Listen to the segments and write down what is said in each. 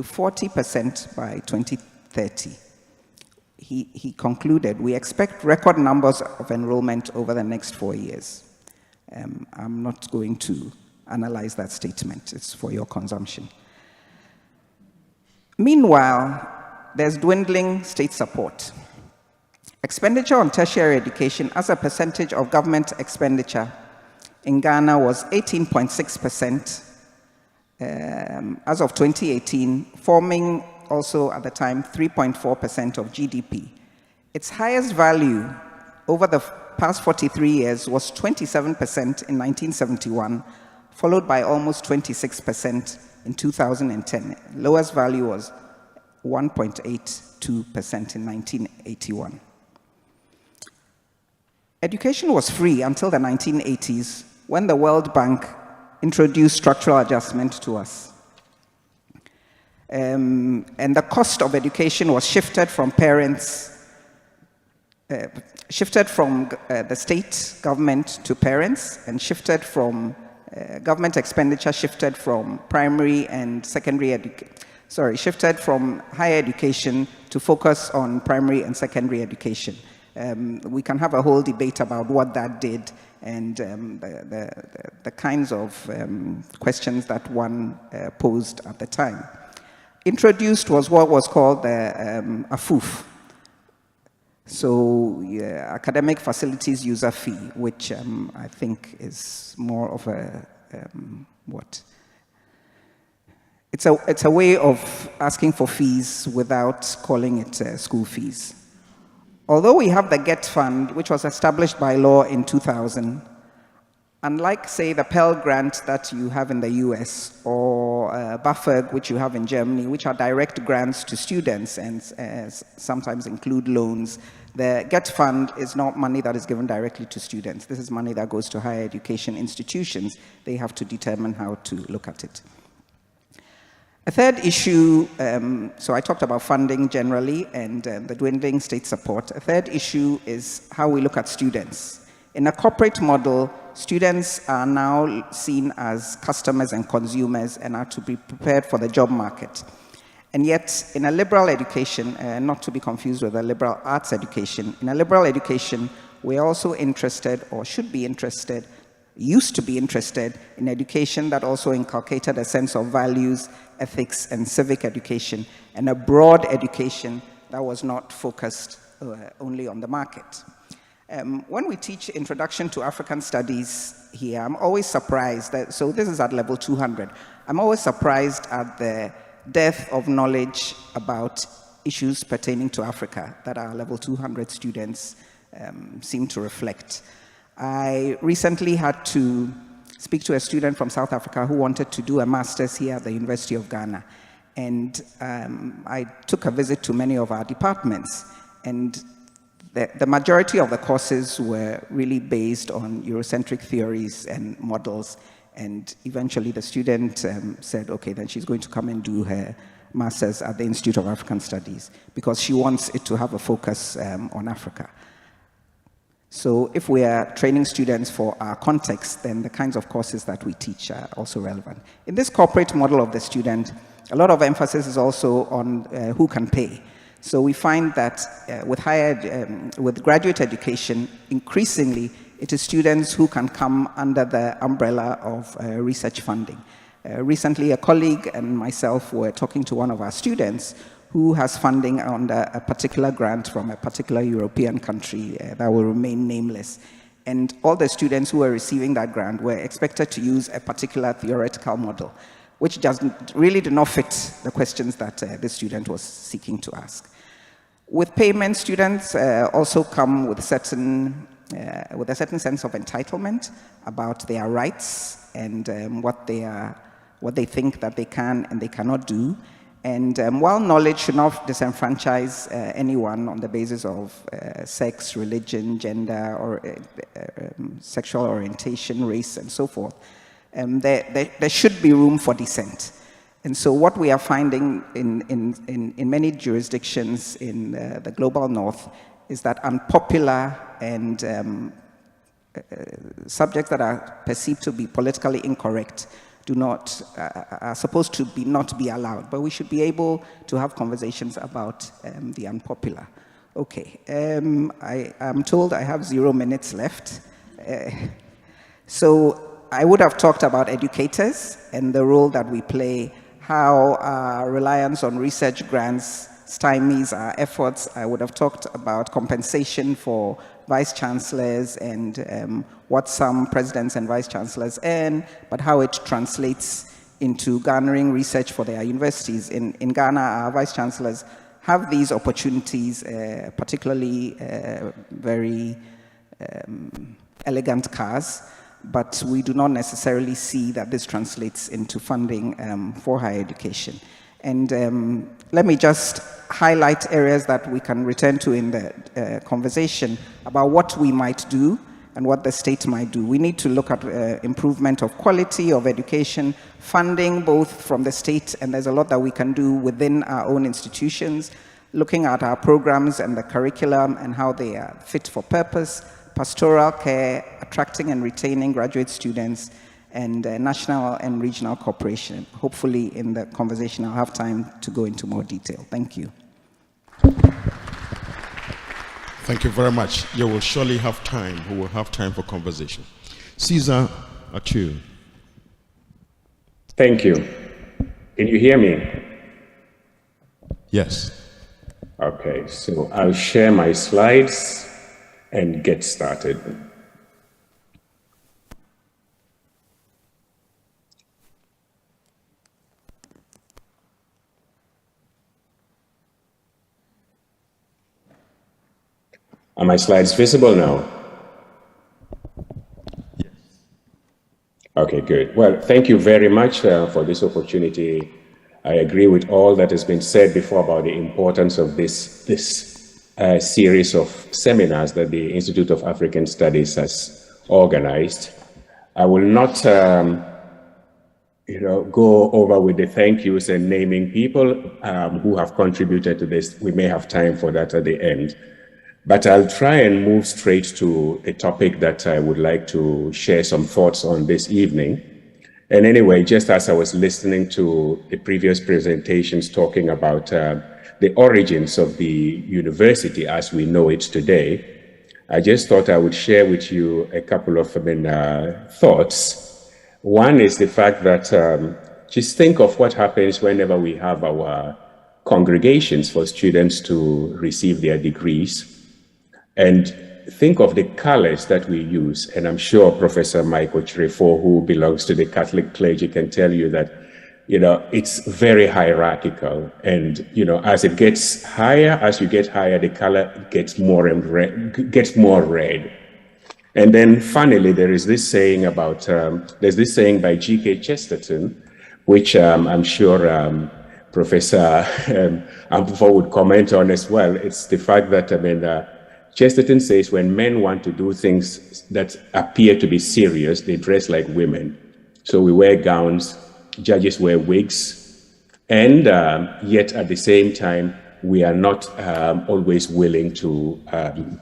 40% by 2030. He concluded, we expect record numbers of enrollment over the next 4 years. I'm not going to analyze that statement. It's for your consumption. Meanwhile, there's dwindling state support. Expenditure on tertiary education as a percentage of government expenditure in Ghana was 18.6% as of 2018, forming also at the time 3.4% of GDP. Its highest value over the past 43 years was 27% in 1971, followed by almost 26% in 2010. Lowest value was 1.82% in 1981. Education was free until the 1980s, when the World Bank introduced structural adjustment to us. And the cost of education was shifted from parents, the state government to parents, and shifted from government expenditure shifted from primary and secondary shifted from higher education to focus on primary and secondary education. We can have a whole debate about what that did and the kinds of questions that one posed at the time. Introduced was what was called the AFUF, so academic facilities user fee, which I think is more of a It's a way of asking for fees without calling it school fees. Although we have the GET Fund, which was established by law in 2000, unlike, say, the Pell Grant that you have in the US or BAföG, which you have in Germany, which are direct grants to students and sometimes include loans, the GET Fund is not money that is given directly to students. This is money that goes to higher education institutions. They have to determine how to look at it. A third issue, so I talked about funding generally and the dwindling state support. A third issue is how we look at students. In a corporate model, students are now seen as customers and consumers and are to be prepared for the job market. And yet, in a liberal education, not to be confused with a liberal arts education, in a liberal education, we're also interested, or should be interested, used to be interested in education that also inculcated a sense of values, ethics, and civic education, and a broad education that was not focused only on the market. When we teach Introduction to African Studies here, I'm always surprised that, so this is at level 200, I'm always surprised at the depth of knowledge about issues pertaining to Africa that our level 200 students seem to reflect. I recently had to speak to a student from South Africa who wanted to do a master's here at the University of Ghana. And I took a visit to many of our departments. And the majority of the courses were really based on Eurocentric theories and models. And eventually the student said, okay, then she's going to come and do her master's at the Institute of African Studies because she wants it to have a focus on Africa. So if we are training students for our context, then the kinds of courses that we teach are also relevant. In this corporate model of the student, a lot of emphasis is also on who can pay. So we find that with graduate education, increasingly, it is students who can come under the umbrella of research funding. Recently, a colleague and myself were talking to one of our students who has funding under a particular grant from a particular European country that will remain nameless. And all the students who were receiving that grant were expected to use a particular theoretical model, which really did not fit the questions that the student was seeking to ask. With payment, students also come with a certain sense of entitlement about their rights and what they think that they can and they cannot do. And while knowledge should not disenfranchise anyone on the basis of sex, religion, gender, or sexual orientation, race, and so forth, there should be room for dissent. And so what we are finding in many jurisdictions in the global north is that unpopular and subjects that are perceived to be politically incorrect do not are supposed to be not be allowed, but we should be able to have conversations about the unpopular. Okay, I am told I have 0 minutes left. So I would have talked about educators and the role that we play, how our reliance on research grants stymies our efforts. I would have talked about compensation for vice chancellors and what some presidents and vice chancellors earn, but how it translates into garnering research for their universities. In Ghana, our vice chancellors have these opportunities, particularly very elegant cars, but we do not necessarily see that this translates into funding for higher education. And let me just highlight areas that we can return to in the conversation about what we might do and what the state might do. We need to look at improvement of quality of education, funding both from the state, and there's a lot that we can do within our own institutions, looking at our programs and the curriculum and how they are fit for purpose, pastoral care, attracting and retaining graduate students, and national and regional cooperation. Hopefully in the conversation I'll have time to go into more detail. Thank you. Thank you very much. You will surely have time. We will have time for conversation. Caesar Achu. Thank you. Can you hear me? Yes. Okay, so I'll share my slides and get started. Are my slides visible now? Yes. Okay, good. Well, thank you very much for this opportunity. I agree with all that has been said before about the importance of this series of seminars that the Institute of African Studies has organized. I will not go over with the thank yous and naming people who have contributed to this. We may have time for that at the end. But I'll try and move straight to a topic that I would like to share some thoughts on this evening. And anyway, just as I was listening to the previous presentations talking about the origins of the university as we know it today, I just thought I would share with you a couple of thoughts. One is the fact that just think of what happens whenever we have our congregations for students to receive their degrees. And think of the colors that we use. And I'm sure Professor Michael Chirifo, who belongs to the Catholic clergy, can tell you that, it's very hierarchical. And, as it gets higher, as you get higher, the color gets more red. And then finally, there is this saying about, there's this saying by G.K. Chesterton, which I'm sure Professor Ampufo would comment on as well. It's the fact that, Chesterton says when men want to do things that appear to be serious, they dress like women. So we wear gowns, judges wear wigs, and yet at the same time, we are not always willing to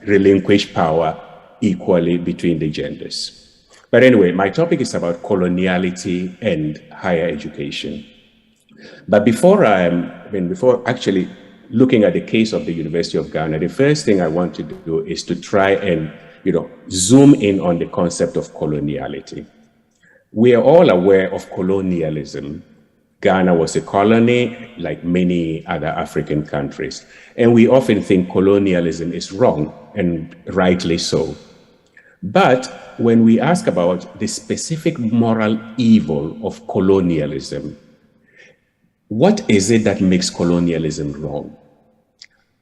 relinquish power equally between the genders. But anyway, my topic is about coloniality and higher education. But before actually looking at the case of the University of Ghana, the first thing I want to do is to try and, zoom in on the concept of coloniality. We are all aware of colonialism. Ghana was a colony like many other African countries. And we often think colonialism is wrong, and rightly so. But when we ask about the specific moral evil of colonialism, what is it that makes colonialism wrong?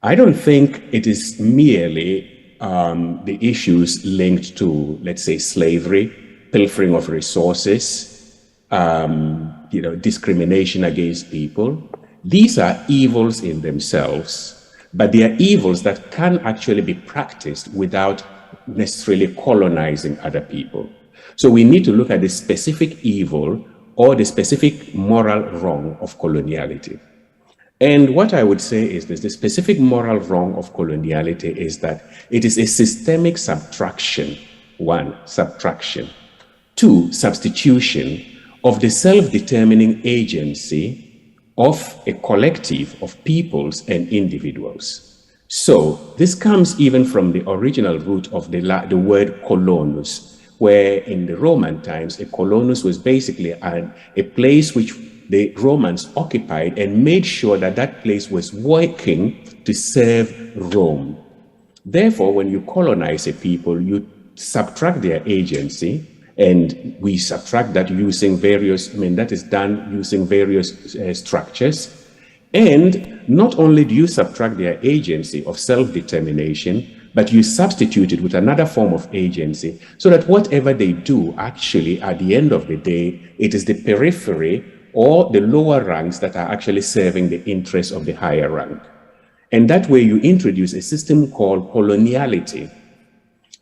I don't think it is merely the issues linked to, let's say, slavery, pilfering of resources, discrimination against people. These are evils in themselves, but they are evils that can actually be practiced without necessarily colonizing other people. So we need to look at the specific evil or the specific moral wrong of coloniality. And what I would say is this: the specific moral wrong of coloniality is that it is a systemic subtraction, one, subtraction, two, substitution of the self-determining agency of a collective of peoples and individuals. So this comes even from the original root of the word colonus, where in the Roman times, a colonus was basically a place which the Romans occupied and made sure that that place was working to serve Rome. Therefore, when you colonize a people, you subtract their agency, and we subtract that using various, that is done using various structures. And not only do you subtract their agency of self-determination, but you substitute it with another form of agency so that whatever they do, actually, at the end of the day, it is the periphery or the lower ranks that are actually serving the interests of the higher rank. And that way you introduce a system called coloniality.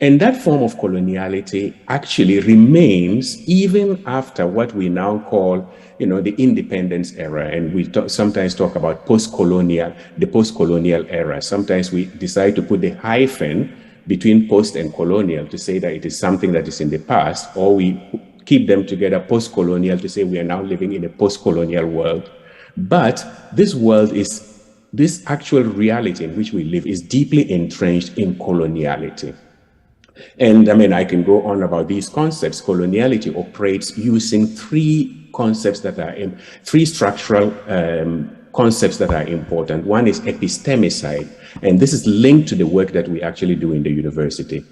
And that form of coloniality actually remains even after what we now call, the independence era. And we sometimes talk about the post-colonial era. Sometimes we decide to put the hyphen between post and colonial to say that it is something that is in the past, or we keep them together, post-colonial, to say we are now living in a post-colonial world. But this actual reality in which we live is deeply entrenched in coloniality. And I can go on about these concepts. Coloniality operates using three structural concepts that are important. One is epistemicide, and this is linked to the work that we actually do in the university.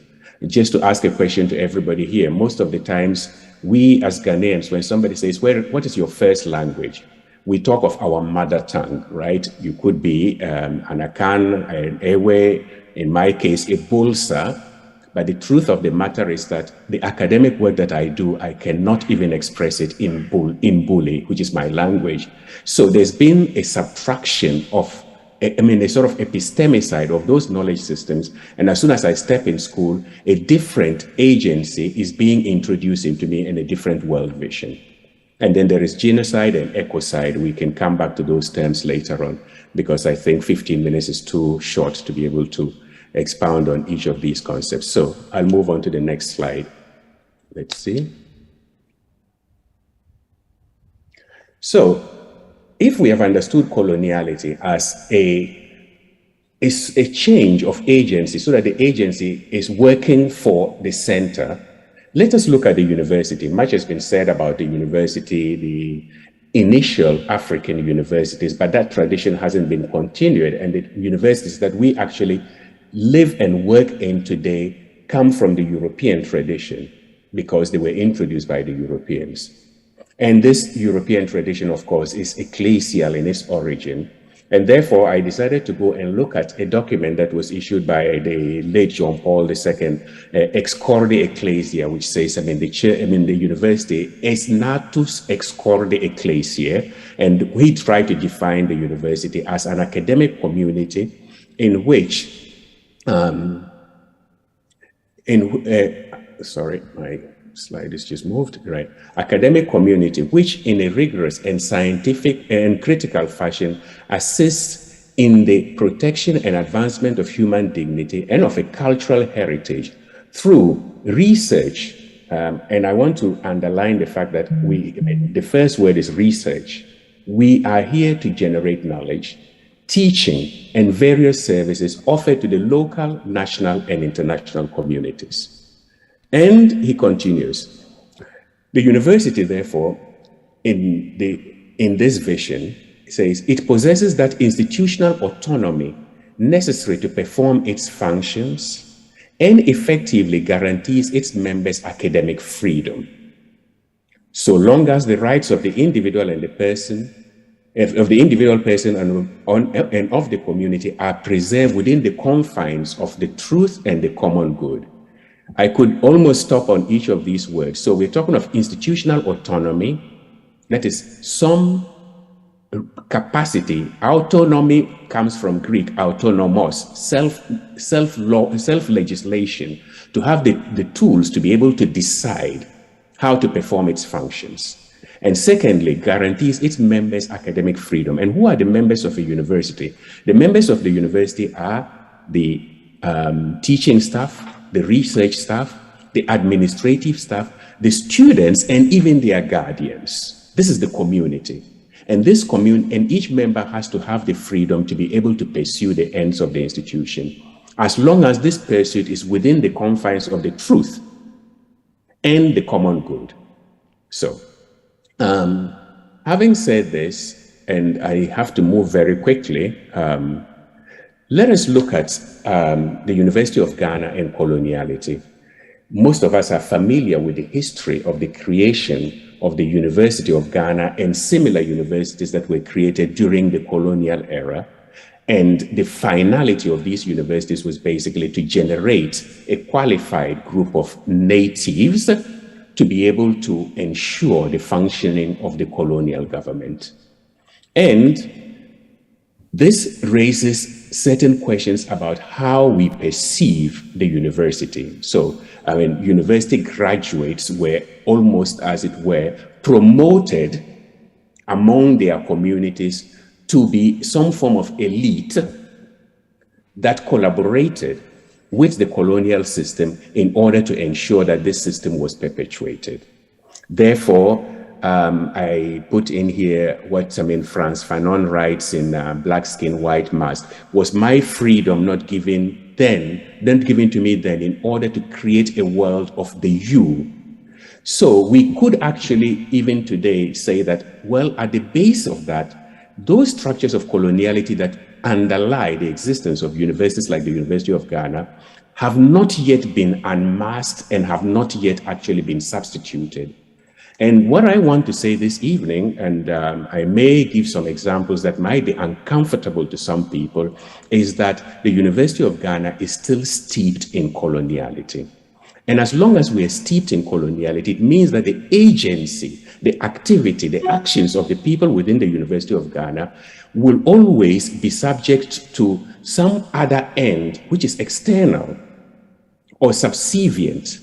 Just to ask a question to everybody here, most of the times we as Ghanaians, when somebody says, what is your first language? We talk of our mother tongue, right? You could be an Akan, an Ewe, in my case, a Bulsa. But the truth of the matter is that the academic work that I do, I cannot even express it in Buli, which is my language. So there's been a subtraction of, a sort of epistemicide of those knowledge systems. And as soon as I step in school, a different agency is being introduced into me in a different world vision. And then there is genocide and ecocide. We can come back to those terms later on, because I think 15 minutes is too short to be able to expound on each of these concepts. So I'll move on to the next slide. Let's see. So if we have understood coloniality as a change of agency so that the agency is working for the center, let us look at the university. Much has been said about the university, the initial African universities, but that tradition hasn't been continued, and the universities that we actually live and work in today come from the European tradition because they were introduced by the Europeans. And this European tradition, of course, is ecclesial in its origin. And therefore, I decided to go and look at a document that was issued by the late John Paul II, Ex Corde Ecclesia, which says, the university is natus ex corde ecclesia. And we try to define the university as an academic community in which sorry, my slide is just moved, right? Academic community, which in a rigorous and scientific and critical fashion assists in the protection and advancement of human dignity and of a cultural heritage through research. And I want to underline the fact that the first word is research. We are here to generate knowledge, teaching, and various services offered to the local, national, and international communities. And he continues, the university, therefore, in this vision, says, it possesses that institutional autonomy necessary to perform its functions and effectively guarantees its members academic freedom, so long as the rights of the individual and the person and of the community are preserved within the confines of the truth and the common good. I could almost stop on each of these words. So we're talking of institutional autonomy, that is some capacity. Autonomy comes from Greek, autonomos, self-legislation, to have the tools to be able to decide how to perform its functions. And secondly, guarantees its members academic freedom. And who are the members of a university? The members of the university are the teaching staff, the research staff, the administrative staff, the students, and even their guardians. This is the community. And and each member has to have the freedom to be able to pursue the ends of the institution, as long as this pursuit is within the confines of the truth and the common good. So, having said this, and I have to move very quickly, let us look at the University of Ghana and coloniality. Most of us are familiar with the history of the creation of the University of Ghana and similar universities that were created during the colonial era. And the finality of these universities was basically to generate a qualified group of natives to be able to ensure the functioning of the colonial government. And this raises certain questions about how we perceive the university. So, I mean, university graduates were almost, as it were, promoted among their communities to be some form of elite that collaborated with the colonial system in order to ensure that this system was perpetuated. Therefore, I put in here what Frantz Fanon writes in Black Skin, White Mask. Was my freedom not given to me then in order to create a world of the you? So we could actually even today say that, well, at the base of that, those structures of coloniality that underlie the existence of universities like the University of Ghana have not yet been unmasked and have not yet actually been substituted. And what I want to say this evening, and I may give some examples that might be uncomfortable to some people, is that the University of Ghana is still steeped in coloniality. And as long as we are steeped in coloniality, it means that the agency, the activity, the actions of the people within the University of Ghana will always be subject to some other end, which is external or subservient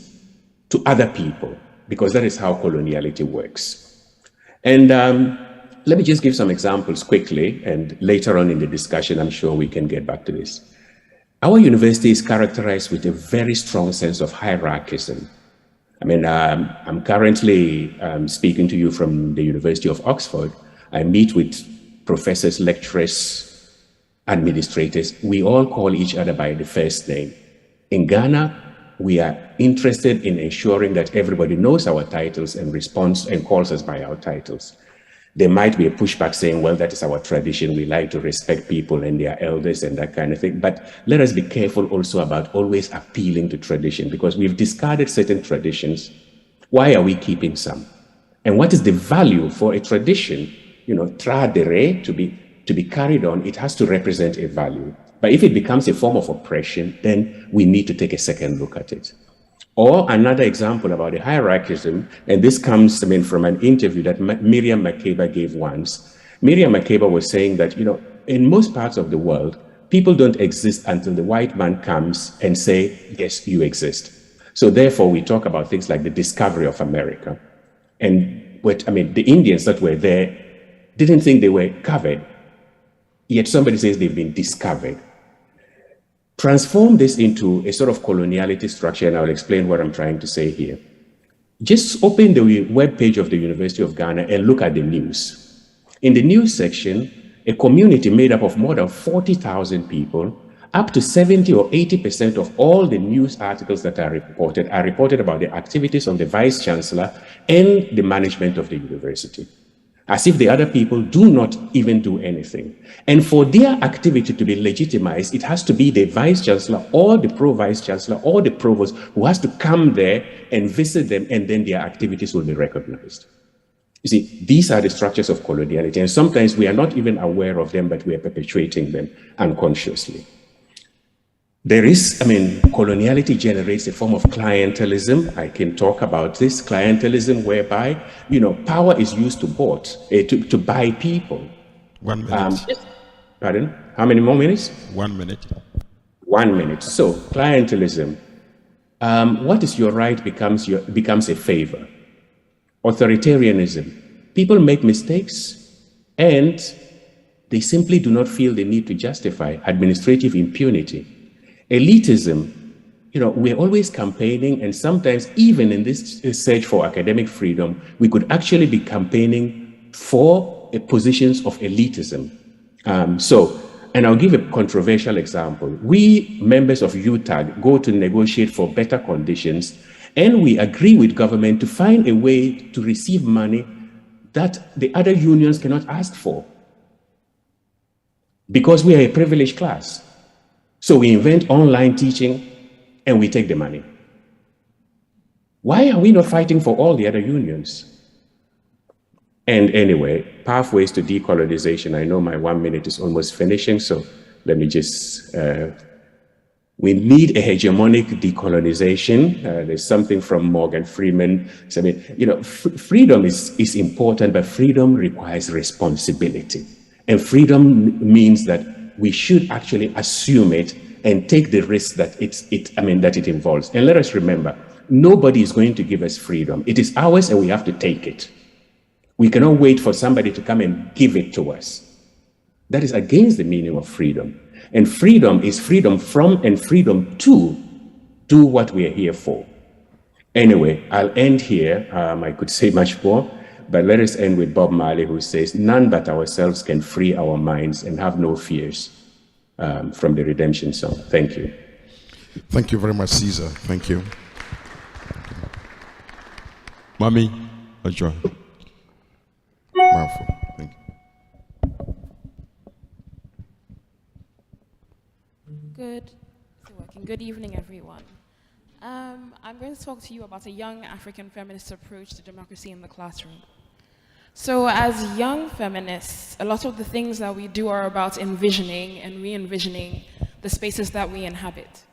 to other people, because that is how coloniality works. And let me just give some examples quickly, and later on in the discussion, I'm sure we can get back to this. Our university is characterized with a very strong sense of hierarchism. I mean, I'm currently speaking to you from the University of Oxford. I meet with professors, lecturers, administrators. We all call each other by the first name. In Ghana, we are interested in ensuring that everybody knows our titles and responds and calls us by our titles. There might be a pushback saying, well, that is our tradition. We like to respect people and their elders and that kind of thing. But let us be careful also about always appealing to tradition, because we've discarded certain traditions. Why are we keeping some? And what is the value for a tradition, tradere, to be carried on? It has to represent a value. But if it becomes a form of oppression, then we need to take a second look at it. Or another example about the hierarchism, and this comes from an interview that Miriam Makeba gave once. Miriam Makeba was saying that, in most parts of the world, people don't exist until the white man comes and say, yes, you exist. So therefore, we talk about things like the discovery of America. And the Indians that were there didn't think they were covered, yet somebody says they've been discovered. Transform this into a sort of coloniality structure, and I'll explain what I'm trying to say here. Just open the webpage of the University of Ghana and look at the news. In the news section, a community made up of more than 40,000 people, up to 70 or 80% of all the news articles that are reported about the activities of the Vice Chancellor and the management of the university, as if the other people do not even do anything. And for their activity to be legitimized, it has to be the Vice Chancellor or the Pro-Vice Chancellor or the Provost who has to come there and visit them, and then their activities will be recognized. You see, these are the structures of coloniality, and sometimes we are not even aware of them, but we are perpetuating them unconsciously. There is, coloniality generates a form of clientelism. I can talk about this clientelism whereby, power is used to buy people. 1 minute. Pardon? How many more minutes? 1 minute. 1 minute. So clientelism. What is your right becomes a favor. Authoritarianism. People make mistakes and they simply do not feel the need to justify administrative impunity. Elitism, we're always campaigning, and sometimes even in this search for academic freedom, we could actually be campaigning for positions of elitism. And I'll give a controversial example. We, members of UTAG, go to negotiate for better conditions, and we agree with government to find a way to receive money that the other unions cannot ask for, because we are a privileged class. So we invent online teaching and we take the money. Why are we not fighting for all the other unions? And anyway, pathways to decolonization. I know my 1 minute is almost finishing, so let me just, we need a hegemonic decolonization. There's something from Morgan Freeman. So, I mean, freedom is important, but freedom requires responsibility. And freedom means that we should actually assume it and take the risk that it involves. And let us remember, nobody is going to give us freedom. It is ours and we have to take it. We cannot wait for somebody to come and give it to us. That is against the meaning of freedom. And freedom is freedom from and freedom to do what we are here for. Anyway, I'll end here. I could say much more, but let us end with Bob Marley, who says, "None but ourselves can free our minds and have no fears," from the Redemption Song. Thank you. Thank you very much, Caesar. Thank you. Mami, Ajwa. Powerful. Thank you. Good evening, everyone. I'm going to talk to you about a young African feminist approach to democracy in the classroom. So as young feminists, a lot of the things that we do are about envisioning and re-envisioning the spaces that we inhabit.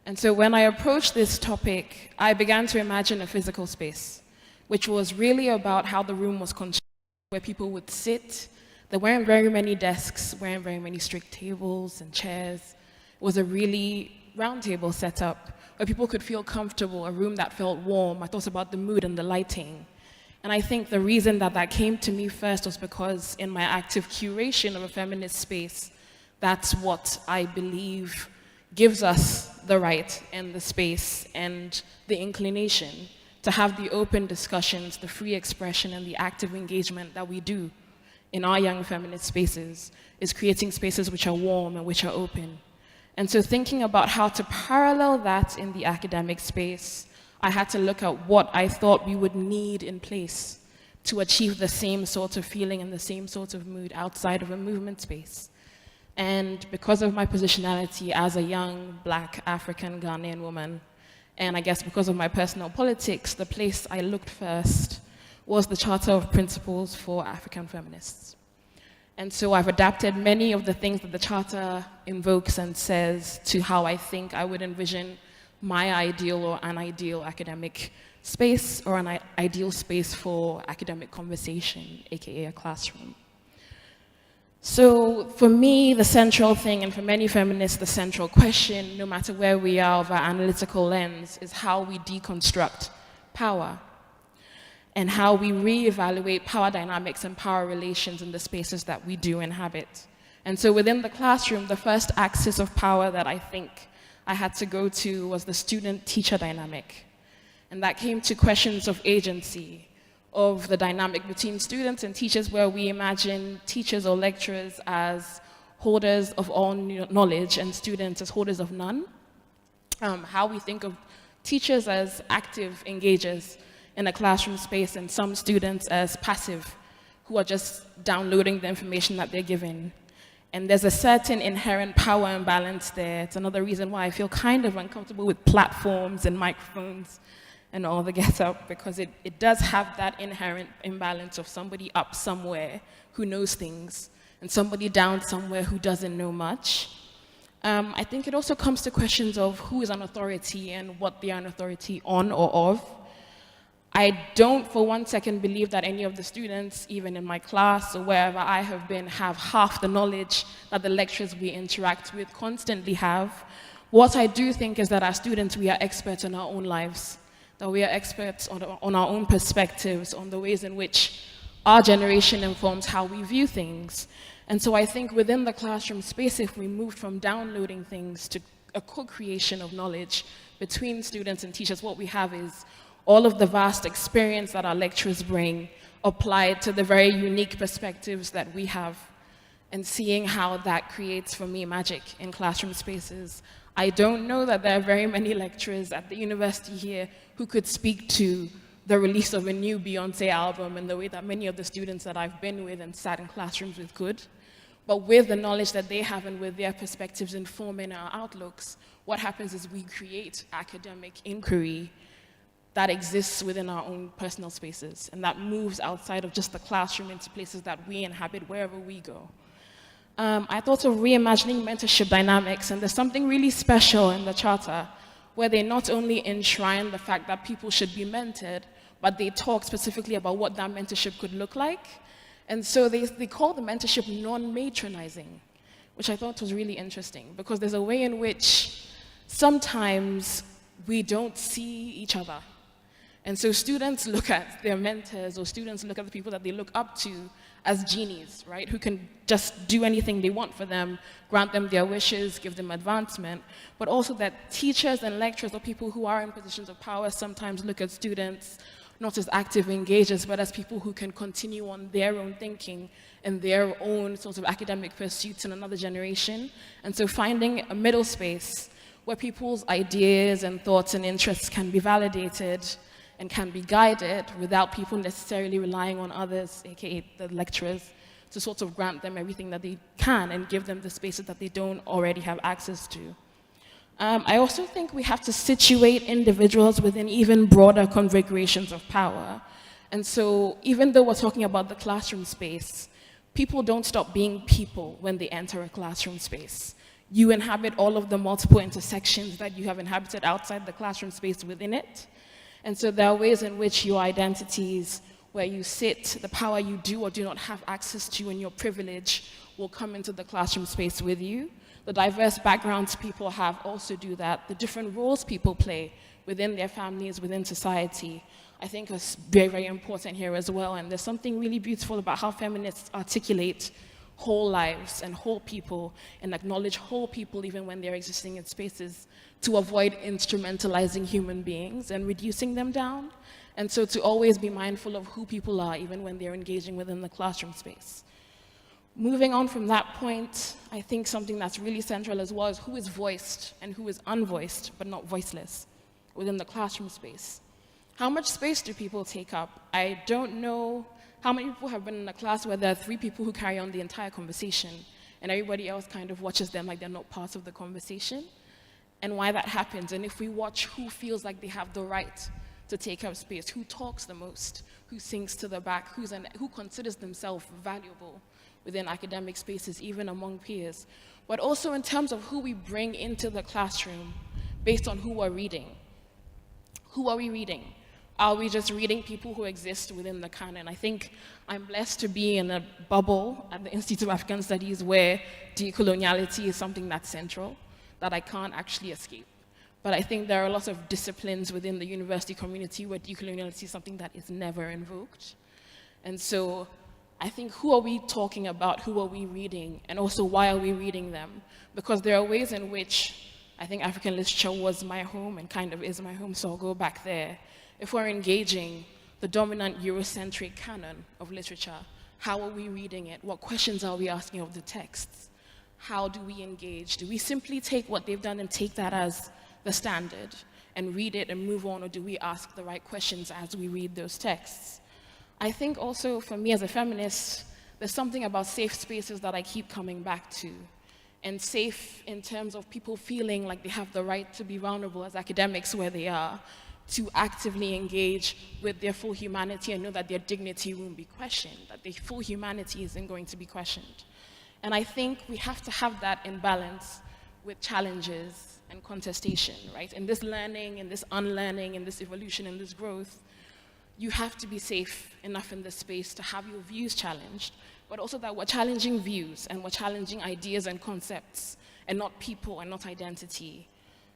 And so when I approached this topic, I began to imagine a physical space, which was really about how the room was constructed, where people would sit. There weren't very many desks, weren't very many strict tables and chairs. It was a really round table setup where people could feel comfortable, a room that felt warm. I thought about the mood and the lighting. And I think the reason that that came to me first was because in my active curation of a feminist space, that's what I believe gives us the right and the space and the inclination to have the open discussions, the free expression, and the active engagement that we do in our young feminist spaces, is creating spaces which are warm and which are open. And so thinking about how to parallel that in the academic space, I had to look at what I thought we would need in place to achieve the same sort of feeling and the same sort of mood outside of a movement space. And because of my positionality as a young Black African Ghanaian woman, and I guess because of my personal politics, the place I looked first was the Charter of Principles for African Feminists. And so I've adapted many of the things that the Charter invokes and says to how I think I would envision my ideal or an ideal academic space, or an ideal space for academic conversation, aka a classroom. So for me, the central thing, and for many feminists, the central question, no matter where we are of our analytical lens, is how we deconstruct power and how we reevaluate power dynamics and power relations in the spaces that we do inhabit. And so within the classroom, the first axis of power that I think I had to go to was the student-teacher dynamic. And that came to questions of agency, of the dynamic between students and teachers, where we imagine teachers or lecturers as holders of all knowledge and students as holders of none. How we think of teachers as active engagers in a classroom space, and some students as passive, who are just downloading the information that they're given. And there's a certain inherent power imbalance there. It's another reason why I feel kind of uncomfortable with platforms and microphones and all the get up, because it does have that inherent imbalance of somebody up somewhere who knows things and somebody down somewhere who doesn't know much. I think it also comes to questions of who is an authority and what they are an authority on or of. I don't for one second believe that any of the students, even in my class or wherever I have been, have half the knowledge that the lecturers we interact with constantly have. What I do think is that as students, we are experts in our own lives, that we are experts on our own perspectives, on the ways in which our generation informs how we view things. And so I think within the classroom space, if we moved from downloading things to a co-creation of knowledge, between students and teachers, what we have is all of the vast experience that our lecturers bring applied to the very unique perspectives that we have, and seeing how that creates, for me, magic in classroom spaces. I don't know that there are very many lecturers at the university here who could speak to the release of a new Beyonce album in the way that many of the students that I've been with and sat in classrooms with could. But with the knowledge that they have and with their perspectives informing our outlooks, what happens is we create academic inquiry that exists within our own personal spaces, and that moves outside of just the classroom into places that we inhabit wherever we go. I thought of reimagining mentorship dynamics, and there's something really special in the Charter where they not only enshrine the fact that people should be mentored, but they talk specifically about what that mentorship could look like. And so they call the mentorship non-matronizing, which I thought was really interesting, because there's a way in which sometimes we don't see each other. And so students look at their mentors, or students look at the people that they look up to as genies, right? Who can just do anything they want for them, grant them their wishes, give them advancement. But also that teachers and lecturers, or people who are in positions of power, sometimes look at students not as active engagers, but as people who can continue on their own thinking and their own sort of academic pursuits in another generation. And so finding a middle space where people's ideas and thoughts and interests can be validated and can be guided without people necessarily relying on others, aka the lecturers, to sort of grant them everything that they can and give them the spaces that they don't already have access to. I also think we have to situate individuals within even broader configurations of power. And so even though we're talking about the classroom space, people don't stop being people when they enter a classroom space. You inhabit all of the multiple intersections that you have inhabited outside the classroom space within it. And so there are ways in which your identities, where you sit, the power you do or do not have access to, and your privilege will come into the classroom space with you. The diverse backgrounds people have also do that. The different roles people play within their families, within society, I think is very, very important here as well. And there's something really beautiful about how feminists articulate whole lives and whole people, and acknowledge whole people even when they're existing in spaces, to avoid instrumentalizing human beings and reducing them down. And so to always be mindful of who people are even when they're engaging within the classroom space. Moving on from that point, I think something that's really central as well is who is voiced and who is unvoiced, but not voiceless, within the classroom space. How much space do people take up? I don't know how many people have been in a class where there are 3 people who carry on the entire conversation, and everybody else kind of watches them like they're not part of the conversation, and why that happens. And if we watch who feels like they have the right to take up space, who talks the most, who sinks to the back, who considers themselves valuable within academic spaces, even among peers, but also in terms of who we bring into the classroom based on who we're reading. Who are we reading? Are we just reading people who exist within the canon? I think I'm blessed to be in a bubble at the Institute of African Studies where decoloniality is something that's central, that I can't actually escape. But I think there are a lot of disciplines within the university community where decoloniality is something that is never invoked. And so I think, who are we talking about? Who are we reading? And also, why are we reading them? Because there are ways in which I think African literature was my home and kind of is my home, so I'll go back there. If we're engaging the dominant Eurocentric canon of literature, how are we reading it? What questions are we asking of the texts? How do we engage? Do we simply take what they've done and take that as the standard and read it and move on, or do we ask the right questions as we read those texts? I think also, for me as a feminist, there's something about safe spaces that I keep coming back to. And safe in terms of people feeling like they have the right to be vulnerable as academics where they are, to actively engage with their full humanity and know that their dignity won't be questioned, that their full humanity isn't going to be questioned. And I think we have to have that in balance with challenges and contestation, right? In this learning, in this unlearning, in this evolution, in this growth, you have to be safe enough in this space to have your views challenged, but also that we're challenging views and we're challenging ideas and concepts, and not people and not identity,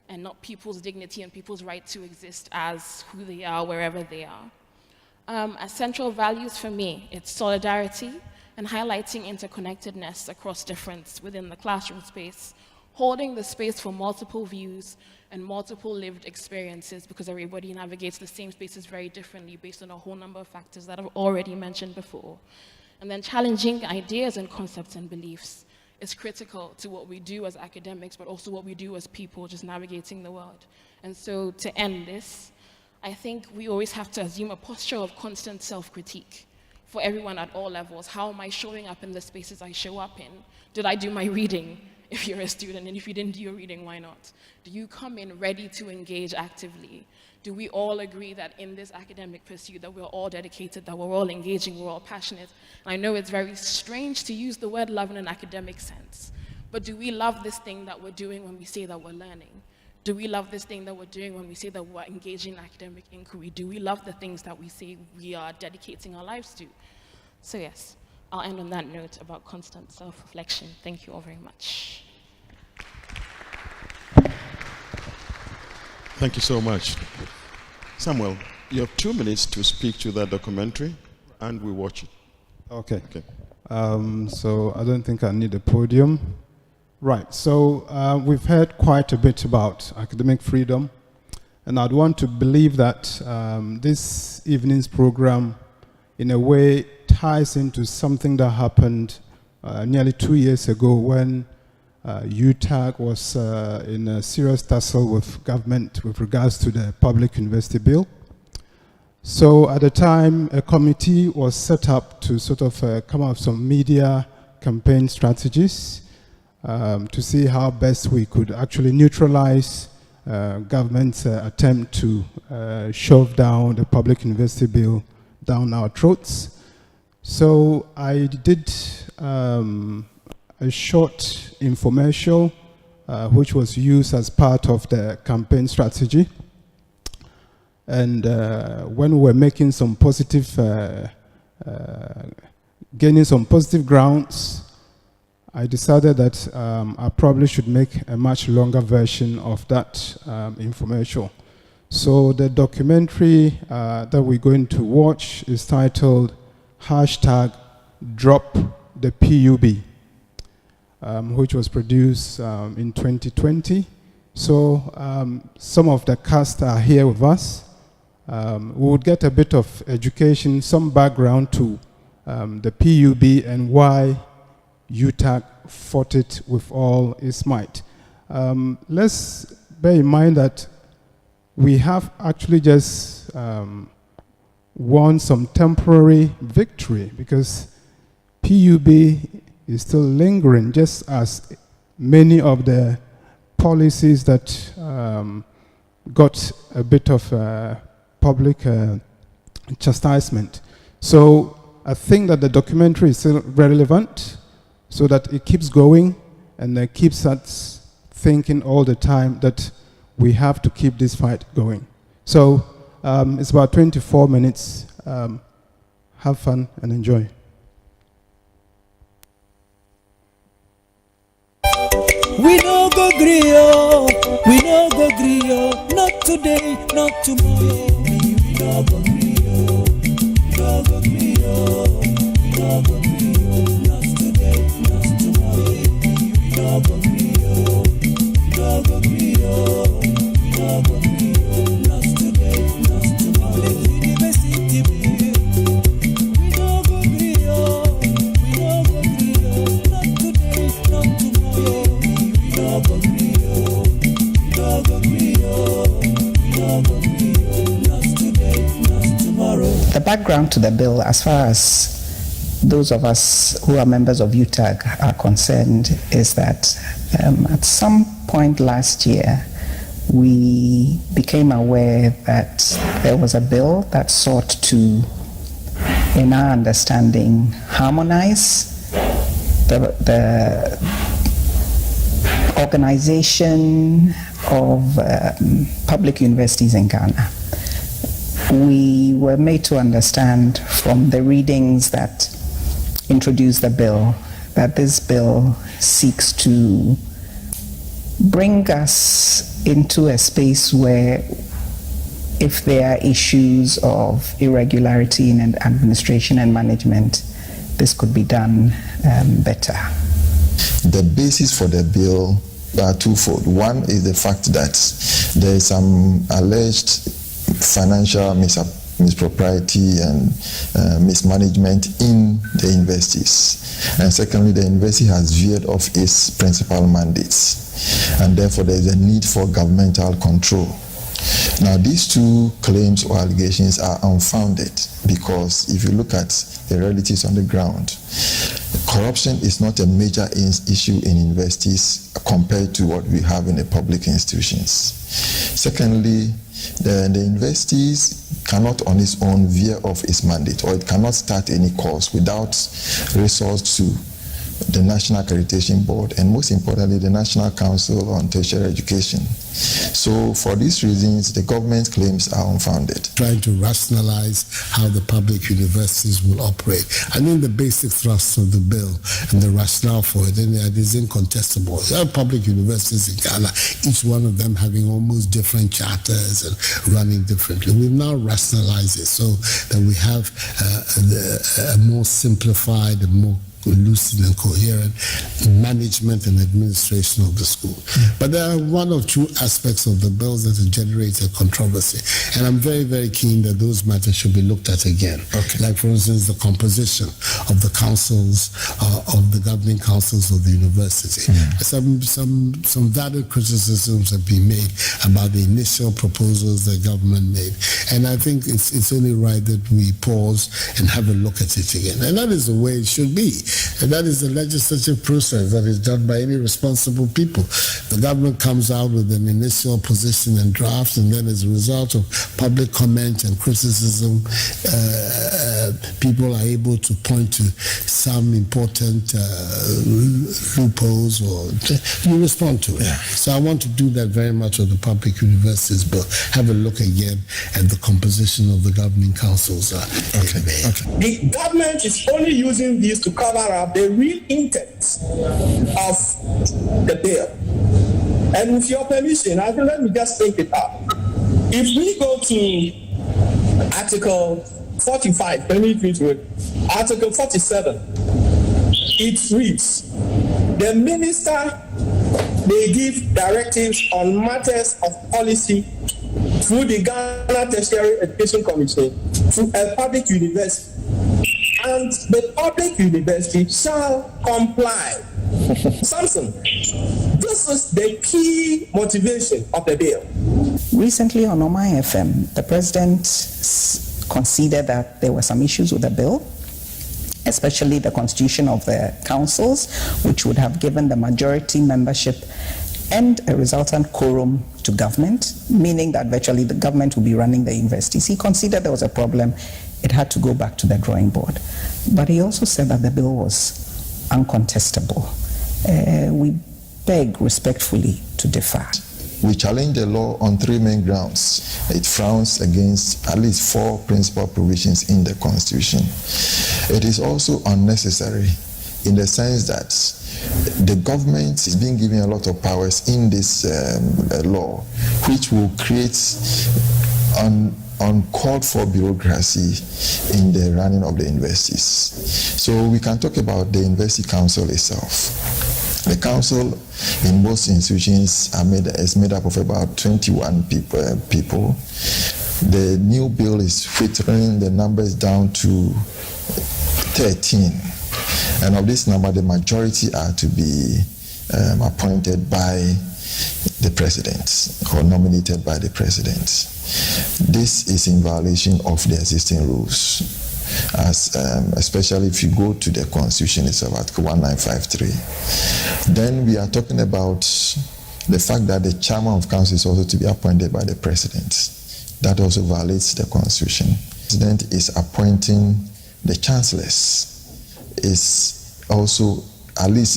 and not people's dignity and people's right to exist as who they are wherever they are. As central values for me, it's solidarity and highlighting interconnectedness across difference within the classroom space, holding the space for multiple views and multiple lived experiences, because everybody navigates the same spaces very differently based on a whole number of factors that I've already mentioned before. And then challenging ideas and concepts and beliefs is critical to what we do as academics, but also what we do as people just navigating the world. And so to end this, I think we always have to assume a posture of constant self-critique for everyone at all levels. How am I showing up in the spaces I show up in? Did I do my reading if you're a student? And if you didn't do your reading, why not? Do you come in ready to engage actively? Do we all agree that in this academic pursuit that we're all dedicated, that we're all engaging, we're all passionate? And I know it's very strange to use the word love in an academic sense, but do we love this thing that we're doing when we say that we're learning? Do we love this thing that we're doing when we say that we're engaging in academic inquiry? Do we love the things that we say we are dedicating our lives to? So yes, I'll end on that note about constant self-reflection. Thank you all very much. Thank you so much. Samuel, you have 2 minutes to speak to that documentary, and we watch it. Okay. So I don't think I need a podium. Right, so we've heard quite a bit about academic freedom, and I'd want to believe that this evening's program, in a way, ties into something that happened nearly 2 years ago when UTAG was in a serious tussle with government with regards to the Public University Bill. So at the time, a committee was set up to sort of come up with some media campaign strategies to see how best we could actually neutralize government's attempt to shove down the Public University Bill down our throats. So I did a short infomercial which was used as part of the campaign strategy. And when we were making some positive, gaining some positive grounds, I decided that I probably should make a much longer version of that infomercial. So the documentary that we're going to watch is titled #Drop the PUB, which was produced in 2020. So some of the cast are here with us. We would get a bit of education, some background to the PUB and why UTAG fought it with all its might. Let's bear in mind that we have actually just won some temporary victory, because PUB is still lingering, just as many of the policies that got a bit of public chastisement. So I think that the documentary is still relevant, so that it keeps going and it keeps us thinking all the time that we have to keep this fight going. So it's about 24 minutes. Have fun and enjoy. We no go gree, we no go gree, not today, not tomorrow. We no go gree, we no go gree, we no go gree, not today, not tomorrow. We no go gree, we no go gree, we no go gree, not today, not tomorrow. University, we no go gree, we no go gree, not today, not tomorrow. The background to the bill, as far as those of us who are members of UTAG are concerned, is that at some point last year, we became aware that there was a bill that sought to, in our understanding, harmonize the organization of public universities in Ghana. We were made to understand from the readings that introduced the bill that this bill seeks to bring us into a space where, if there are issues of irregularity in administration and management, this could be done better. The basis for the bill twofold. One is the fact that there is some alleged financial mispropriety and mismanagement in the universities. And secondly, the university has veered off its principal mandates, and therefore there is a need for governmental control. Now, these two claims or allegations are unfounded because if you look at the realities on the ground, corruption is not a major issue in universities compared to what we have in the public institutions. Secondly, the universities cannot on its own veer off its mandate, or it cannot start any course without resource to the National Accreditation Board, and most importantly, the National Council on Tertiary Education. So for these reasons, the government's claims are unfounded. Trying to rationalize how the public universities will operate. I think the basic thrust of the bill and the rationale for it, and it is incontestable. There are public universities in Ghana, each one of them having almost different charters and running differently. We've now rationalized it so that we have a more simplified and more lucid and coherent management and administration of the school. But there are one or two aspects of the bills that have generated controversy, and I'm very, very keen that those matters should be looked at again. Okay. Like, for instance, the composition of the councils, of the governing councils of the university. Some valid criticisms have been made about the initial proposals the government made, and I think it's only right that we pause and have a look at it again. And that is the way it should be. And that is the legislative process that is done by any responsible people. The government comes out with an initial position and draft, and then as a result of public comment and criticism, people are able to point to some important loopholes, or you respond to it. Yeah. So I want to do that very much with the public universities bill. Have a look again at the composition of the governing councils. Okay. The government is only using this to cover up the real intent of the bill. And with your permission, let me just think it up. If we go to Article 45, Article 47, it reads, the minister may give directives on matters of policy through the Ghana Tertiary Education Commission to a public university, and the public university shall comply. Samson, this is the key motivation of the bill. Recently on Omai FM, the president conceded that there were some issues with the bill, especially the constitution of the councils, which would have given the majority membership and a resultant quorum to government, meaning that virtually the government will be running the universities. He considered there was a problem. It had to go back to the drawing board. But he also said that the bill was uncontestable. We beg respectfully to differ. We challenge the law on three main grounds. It frowns against at least 4 principal provisions in the Constitution. It is also unnecessary in the sense that the government is being given a lot of powers in this law, which will create uncalled for bureaucracy in the running of the universities. So we can talk about the University Council itself. The council in most institutions is made up of about 21 people. The new bill is filtering the numbers down to 13. And of this number, the majority are to be appointed by the president or nominated by the president. This is in violation of the existing rules, as especially if you go to the Constitution itself, Article 1953. Then we are talking about the fact that the chairman of council is also to be appointed by the president. That also violates the Constitution. The president is appointing the chancellors. Is also, at least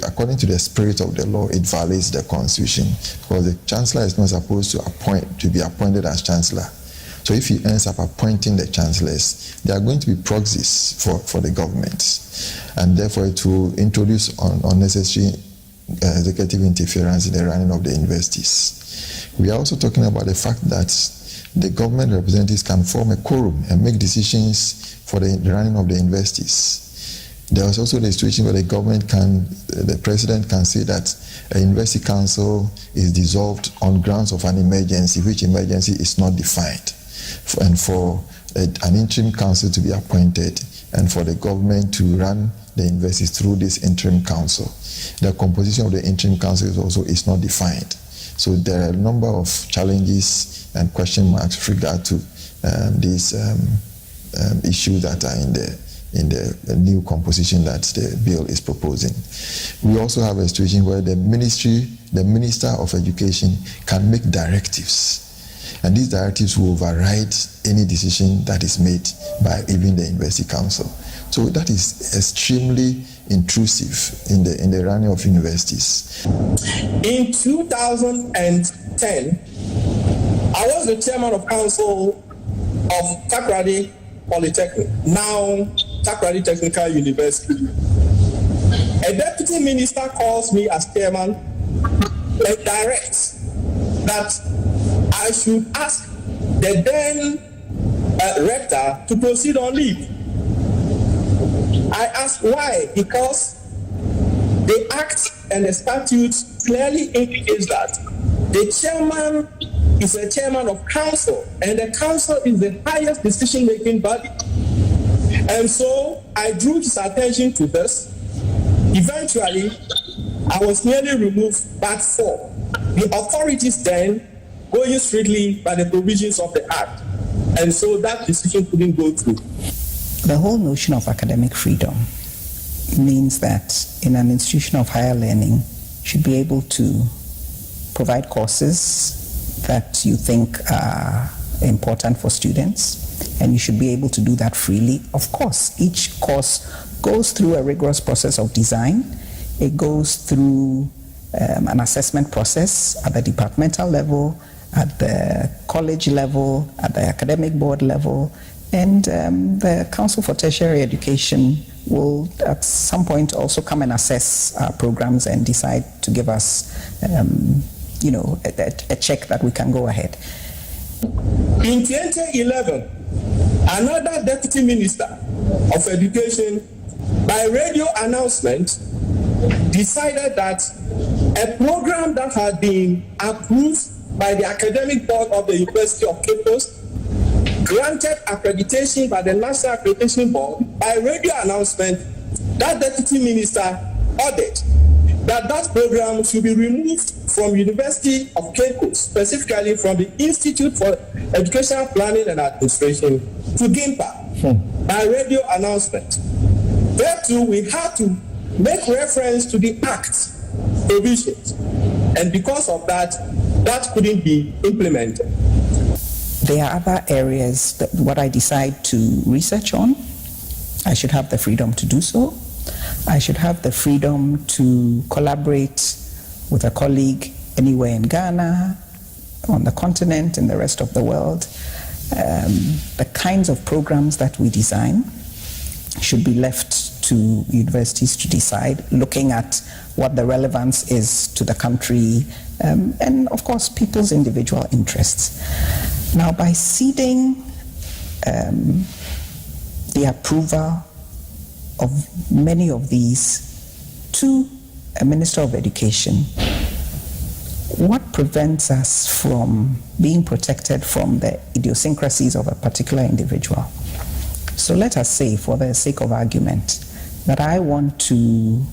according to the spirit of the law, it violates the Constitution, because the chancellor is not supposed to be appointed as chancellor. So if he ends up appointing the chancellors, they are going to be proxies for the government, and therefore it will introduce unnecessary executive interference in the running of the universities. We are also talking about the fact that the government representatives can form a quorum and make decisions for the running of the universities. There was also the situation where the president can say that a university council is dissolved on grounds of an emergency, which emergency is not defined, and for an interim council to be appointed, and for the government to run the universities through this interim council. The composition of the interim council is not defined. So there are a number of challenges and question marks with regard to these issues that are in the new composition that the bill is proposing. We also have a situation where the Minister of Education can make directives, and these directives will override any decision that is made by even the University Council. So that is extremely intrusive in the running of universities. In 2010, I was the chairman of council of Takoradi Polytechnic, now Takoradi Technical University. A deputy minister calls me as chairman and directs that I should ask the then rector to proceed on leave. I asked why, because the Act and the statutes clearly indicates that the chairman is a chairman of council, and the council is the highest decision-making body. And so I drew his attention to this. Eventually, I was nearly removed, but for the authorities then going strictly by the provisions of the Act. And so that decision couldn't go through. The whole notion of academic freedom means that in an institution of higher learning, you should be able to provide courses that you think are important for students, and you should be able to do that freely. Of course, each course goes through a rigorous process of design. It goes through an assessment process at the departmental level, at the college level, at the academic board level, and the Council for Tertiary Education will at some point also come and assess our programs and decide to give us a check that we can go ahead. In 2011, another deputy minister of education, by radio announcement, decided that a program that had been approved by the academic board of the University of Cape Coast, granted accreditation by the National Accreditation Board, by radio announcement, that deputy minister ordered that program should be removed from University of Cape Coast, specifically from the Institute for Educational Planning and Administration to GIMPA, by radio announcement. There too, we had to make reference to the Act provisions, and because of that, that couldn't be implemented. There are other areas that what I decide to research on, I should have the freedom to do so. I should have the freedom to collaborate with a colleague anywhere in Ghana, on the continent, in the rest of the world. The kinds of programs that we design should be left to universities to decide, looking at what the relevance is to the country, and of course people's individual interests. Now, by ceding the approval of many of these to a Minister of Education, what prevents us from being protected from the idiosyncrasies of a particular individual? So let us say, for the sake of argument, that I want to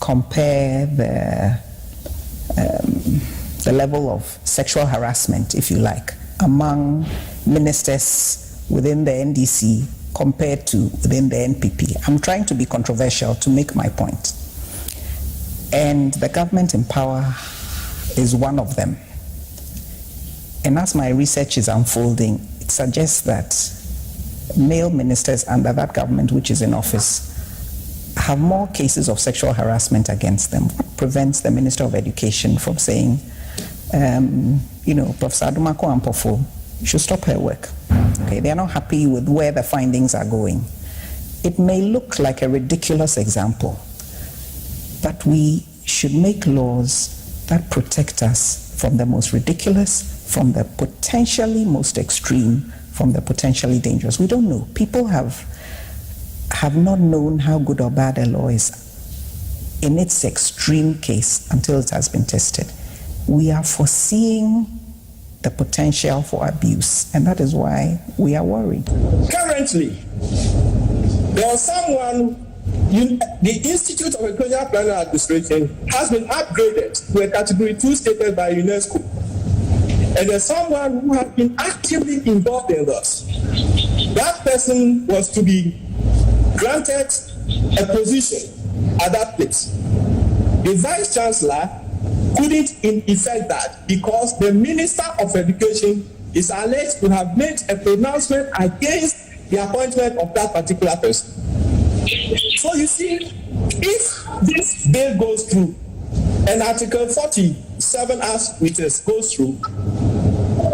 compare the level of sexual harassment, if you like, among ministers within the NDC compared to within the NPP. I'm trying to be controversial to make my point. And the government in power is one of them. And as my research is unfolding, it suggests that male ministers under that government which is in office have more cases of sexual harassment against them. What prevents the Minister of Education from saying, Professor Adumako Ampofo should stop her work? Okay, they are not happy with where the findings are going. It may look like a ridiculous example, but we should make laws that protect us from the most ridiculous, from the potentially most extreme, from the potentially dangerous. We don't know. People have have not known how good or bad a law is in its extreme case until it has been tested. We are foreseeing the potential for abuse, and that is why we are worried. Currently, there was someone, the Institute of Ecological Planning and Administration has been upgraded to a Category 2 status by UNESCO. And there's someone who has been actively involved in this. That person was to be granted a position at that place. The Vice Chancellor couldn't in effect that because the Minister of Education is alleged to have made a pronouncement against the appointment of that particular person. So you see, if this bill goes through and Article 47 as it is goes through,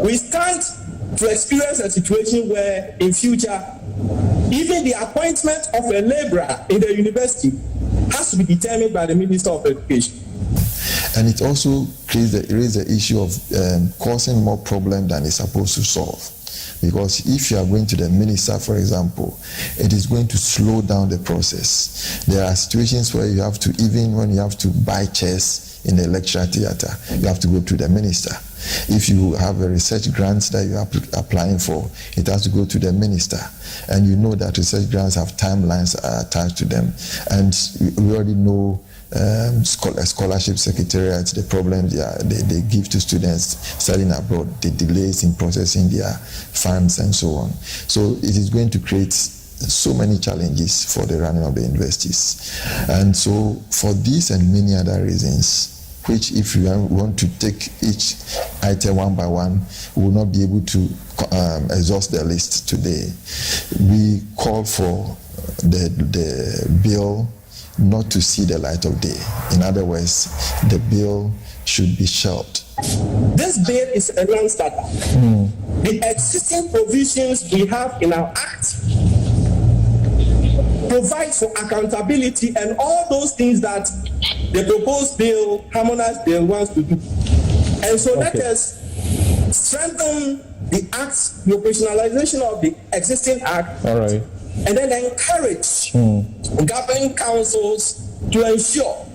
we stand to experience a situation where in future, even the appointment of a laborer in the university has to be determined by the Minister of Education. And it also raises the issue of causing more problem than it's supposed to solve. Because if you are going to the minister, for example, it is going to slow down the process. There are situations where you have to, even when you have to buy chairs in the lecture theater, you have to go to the minister. If you have a research grant that you are applying for, it has to go to the minister. And you know that research grants have timelines attached to them. And we already know scholarship secretariats, the problems they give to students studying abroad, the delays in processing their funds and so on. So it is going to create so many challenges for the running of the universities. And so for these and many other reasons, which if you want to take each item one by one, we will not be able to exhaust the list today. We call for the bill not to see the light of day. In other words, the bill should be shelved. This bill is a non-starter. The existing provisions we have in our Act provide for accountability and all those things that the proposed bill, harmonized bill, wants to do. And so let us strengthen the Act, the operationalization of the existing Act. All right. And then encourage governing councils to ensure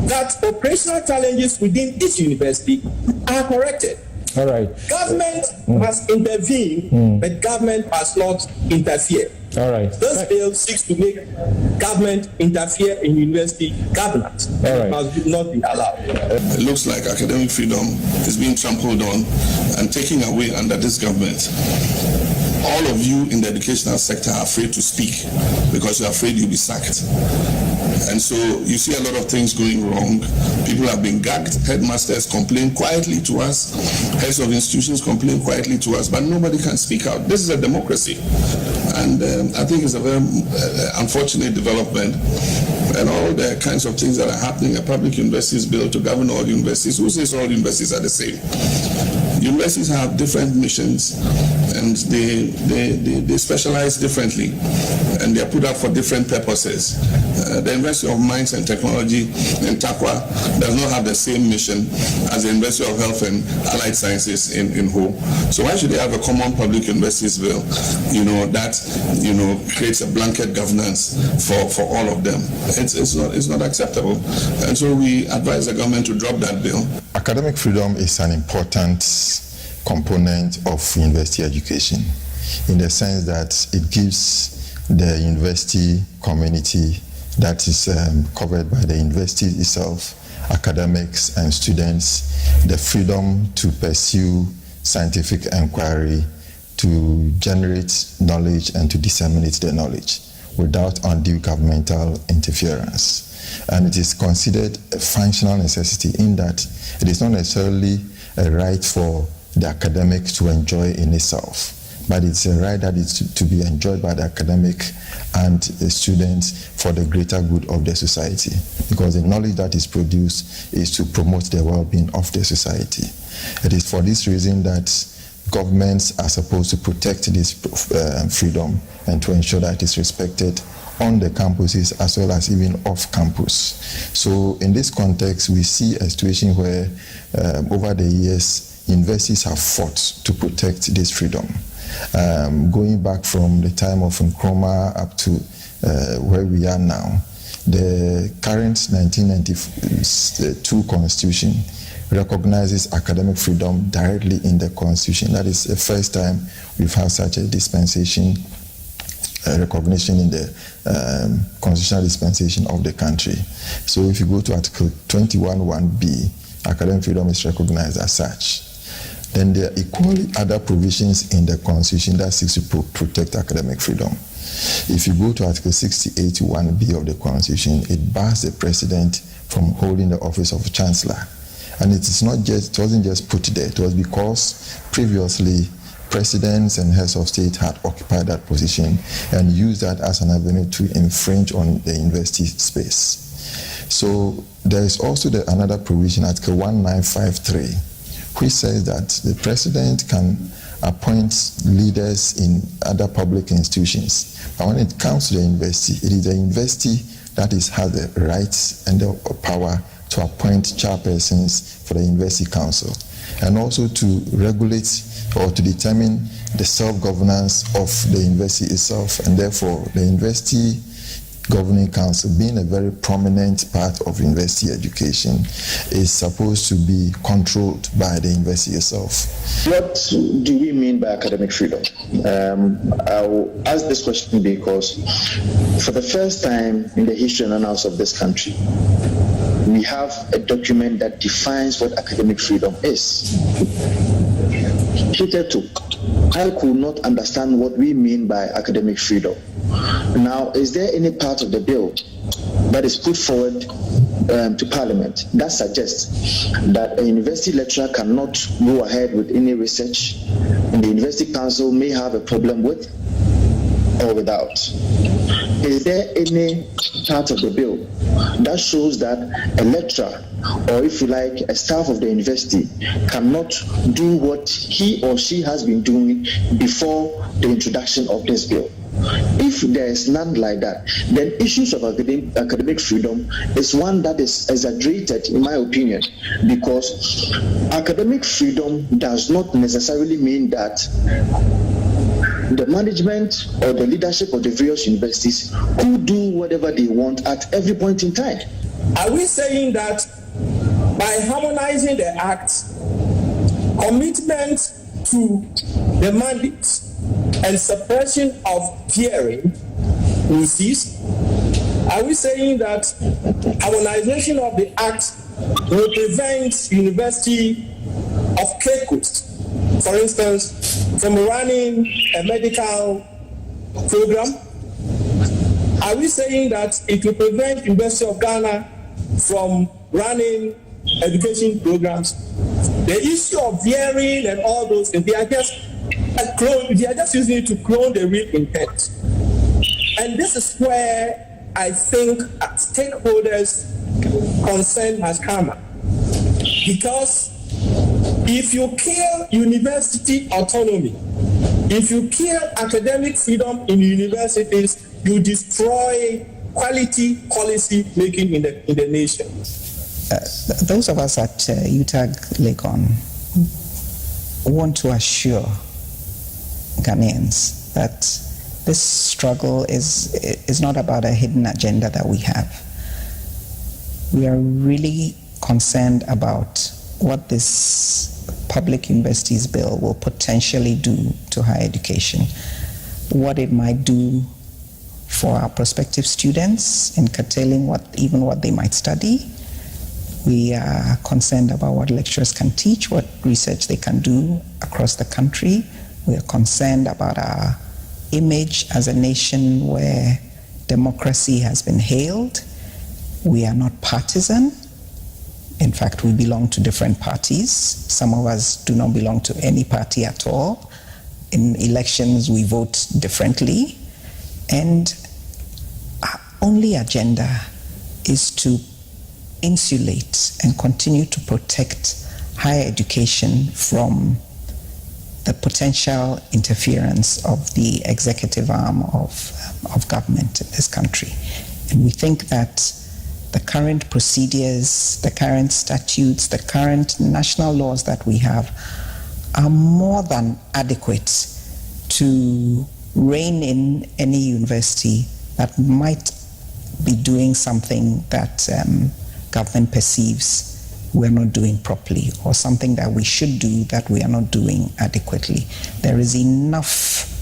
that operational challenges within each university are corrected. All right. Government must intervene, but government must not interfere. All right. This bill seeks to make government interfere in university governance. All right. It must not be allowed. It looks like academic freedom is being trampled on and taken away under this government. All of you in the educational sector are afraid to speak because you're afraid you'll be sacked. And so you see a lot of things going wrong. People have been gagged. Headmasters complain quietly to us. Heads of institutions complain quietly to us, but nobody can speak out. This is a democracy. And I think it's a very unfortunate development. And all the kinds of things that are happening, a public universities bill to govern all universities. Who says all universities are the same? Universities have different missions and they specialize differently and they are put up for different purposes. The University of Mines and Technology in Takwa does not have the same mission as the University of Health and Allied Sciences in Ho. So why should they have a common public universities bill, that creates a blanket governance for all of them? It's not acceptable. And so we advise the government to drop that bill. Academic freedom is an important component of university education in the sense that it gives the university community that is covered by the university itself, academics and students, the freedom to pursue scientific inquiry, to generate knowledge and to disseminate the knowledge without undue governmental interference. And it is considered a functional necessity in that it is not necessarily a right for the academic to enjoy in itself, but it's a right that is to be enjoyed by the academic and the students for the greater good of the society, because the knowledge that is produced is to promote the well-being of the society. It is for this reason that governments are supposed to protect this freedom and to ensure that it is respected on the campuses as well as even off campus. So in this context, we see a situation where over the years, universities have fought to protect this freedom. Going back from the time of Nkrumah up to where we are now, the current 1992 Constitution recognizes academic freedom directly in the Constitution. That is the first time we've had such a dispensation, recognition in the constitutional dispensation of the country. So if you go to Article 21(1)(b), academic freedom is recognized as such. Then there are equally other provisions in the Constitution that seeks to protect academic freedom. If you go to Article 68(1)(b) of the Constitution, it bars the president from holding the office of chancellor. And it wasn't just put there. It was because previously presidents and heads of state had occupied that position and used that as an avenue to infringe on the university space. So there is also another provision, Article 1953, which says that the president can appoint leaders in other public institutions. But when it comes to the university, it is the university that has the rights and the power to appoint chairpersons for the university council, and also to regulate or to determine the self-governance of the university itself. And therefore, the university governing council, being a very prominent part of university education, is supposed to be controlled by the university itself. What do we mean by academic freedom? I'll ask this question because for the first time in the history and annals of this country, we have a document that defines what academic freedom is. Hitherto, I could not understand what we mean by academic freedom. Now, is there any part of the bill that is put forward to Parliament that suggests that a university lecturer cannot go ahead with any research and the University Council may have a problem with or without? Is there any part of the bill that shows that a lecturer, or if you like, a staff of the university, cannot do what he or she has been doing before the introduction of this bill? If there is none like that, then issues of academic freedom is one that is exaggerated, in my opinion, because academic freedom does not necessarily mean that the management or the leadership of the various universities could do whatever they want at every point in time. Are we saying that by harmonizing the Act, commitment to the mandate and suppression of peering will cease? Are we saying that harmonization of the Act will prevent University of Cape Coast, for instance, from running a medical program? Are we saying that it will prevent University of Ghana from running education programs? The issue of veering and all those things, they are just using it to clone the real intent. And this is where I think stakeholders' concern has come up. Because if you kill university autonomy, if you kill academic freedom in universities, you destroy quality policy making in the nation. Those of us at UTAG Legon want to assure Ghanaians that this struggle is not about a hidden agenda that we have. We are really concerned about what this Public Universities Bill will potentially do to higher education, what it might do for our prospective students in curtailing what they might study. We are concerned about what lecturers can teach, what research they can do across the country. We are concerned about our image as a nation where democracy has been hailed. We are not partisan. In fact, we belong to different parties. Some of us do not belong to any party at all. In elections, we vote differently. And our only agenda is to insulate and continue to protect higher education from the potential interference of the executive arm of government in this country. And we think that the current procedures, the current statutes, the current national laws that we have are more than adequate to rein in any university that might be doing something that government perceives we're not doing properly, or something that we should do that we are not doing adequately. There is enough